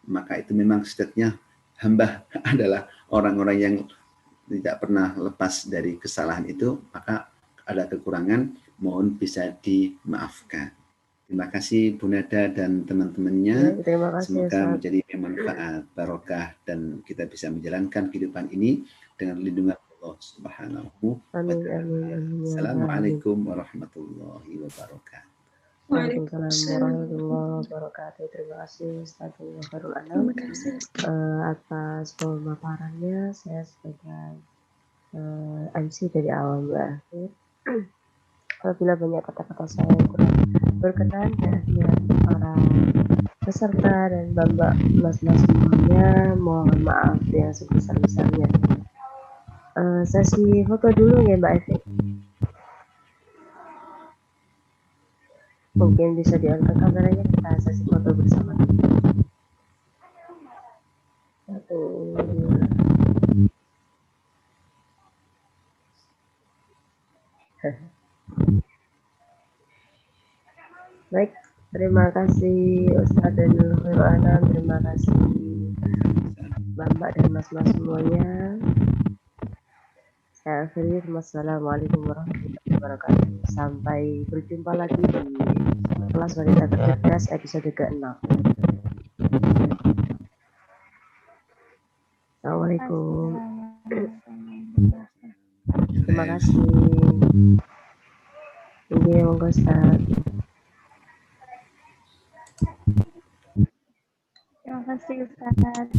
maka itu memang statusnya hamba adalah orang-orang yang tidak pernah lepas dari kesalahan itu, maka ada kekurangan, mohon bisa dimaafkan. Terima kasih Bu Nada dan teman-temannya. Terima kasih Semoga Ustaz. menjadi manfaat, barokah, dan kita bisa menjalankan kehidupan ini dengan lindungan Allah Subhanahu wa Amin, Ta'ala. amin, amin, ya Rabbal alamin. Assalamualaikum warahmatullahi wabarakatuh. Waalaikumsalam warahmatullahi wabarakatuh. Terima kasih Ustaz Khairul Anam atas pemaparannya. Saya sebagai MC dari awal hingga akhir. Apabila banyak kata-kata saya yang kurang berkenan dari para peserta dan Bapak Mas-mas semuanya, mohon maaf yang sebesar-besarnya. Sesi foto dulu ya Mbak Evi. Mungkin bisa diangkat kameranya, kita sesi foto bersama. 1, 2. Baik, terima kasih Ustadz Daniel Khairul Anam, terima kasih Bapak dan Mas-mas semuanya. Saya akhiri, wassalamualaikum warahmatullahi wabarakatuh. Sampai berjumpa lagi di kelas wanita cerdas episode ke-6. Assalamualaikum. Terima kasih. Ini monggo Ustaz. Terima kasih Ustaz.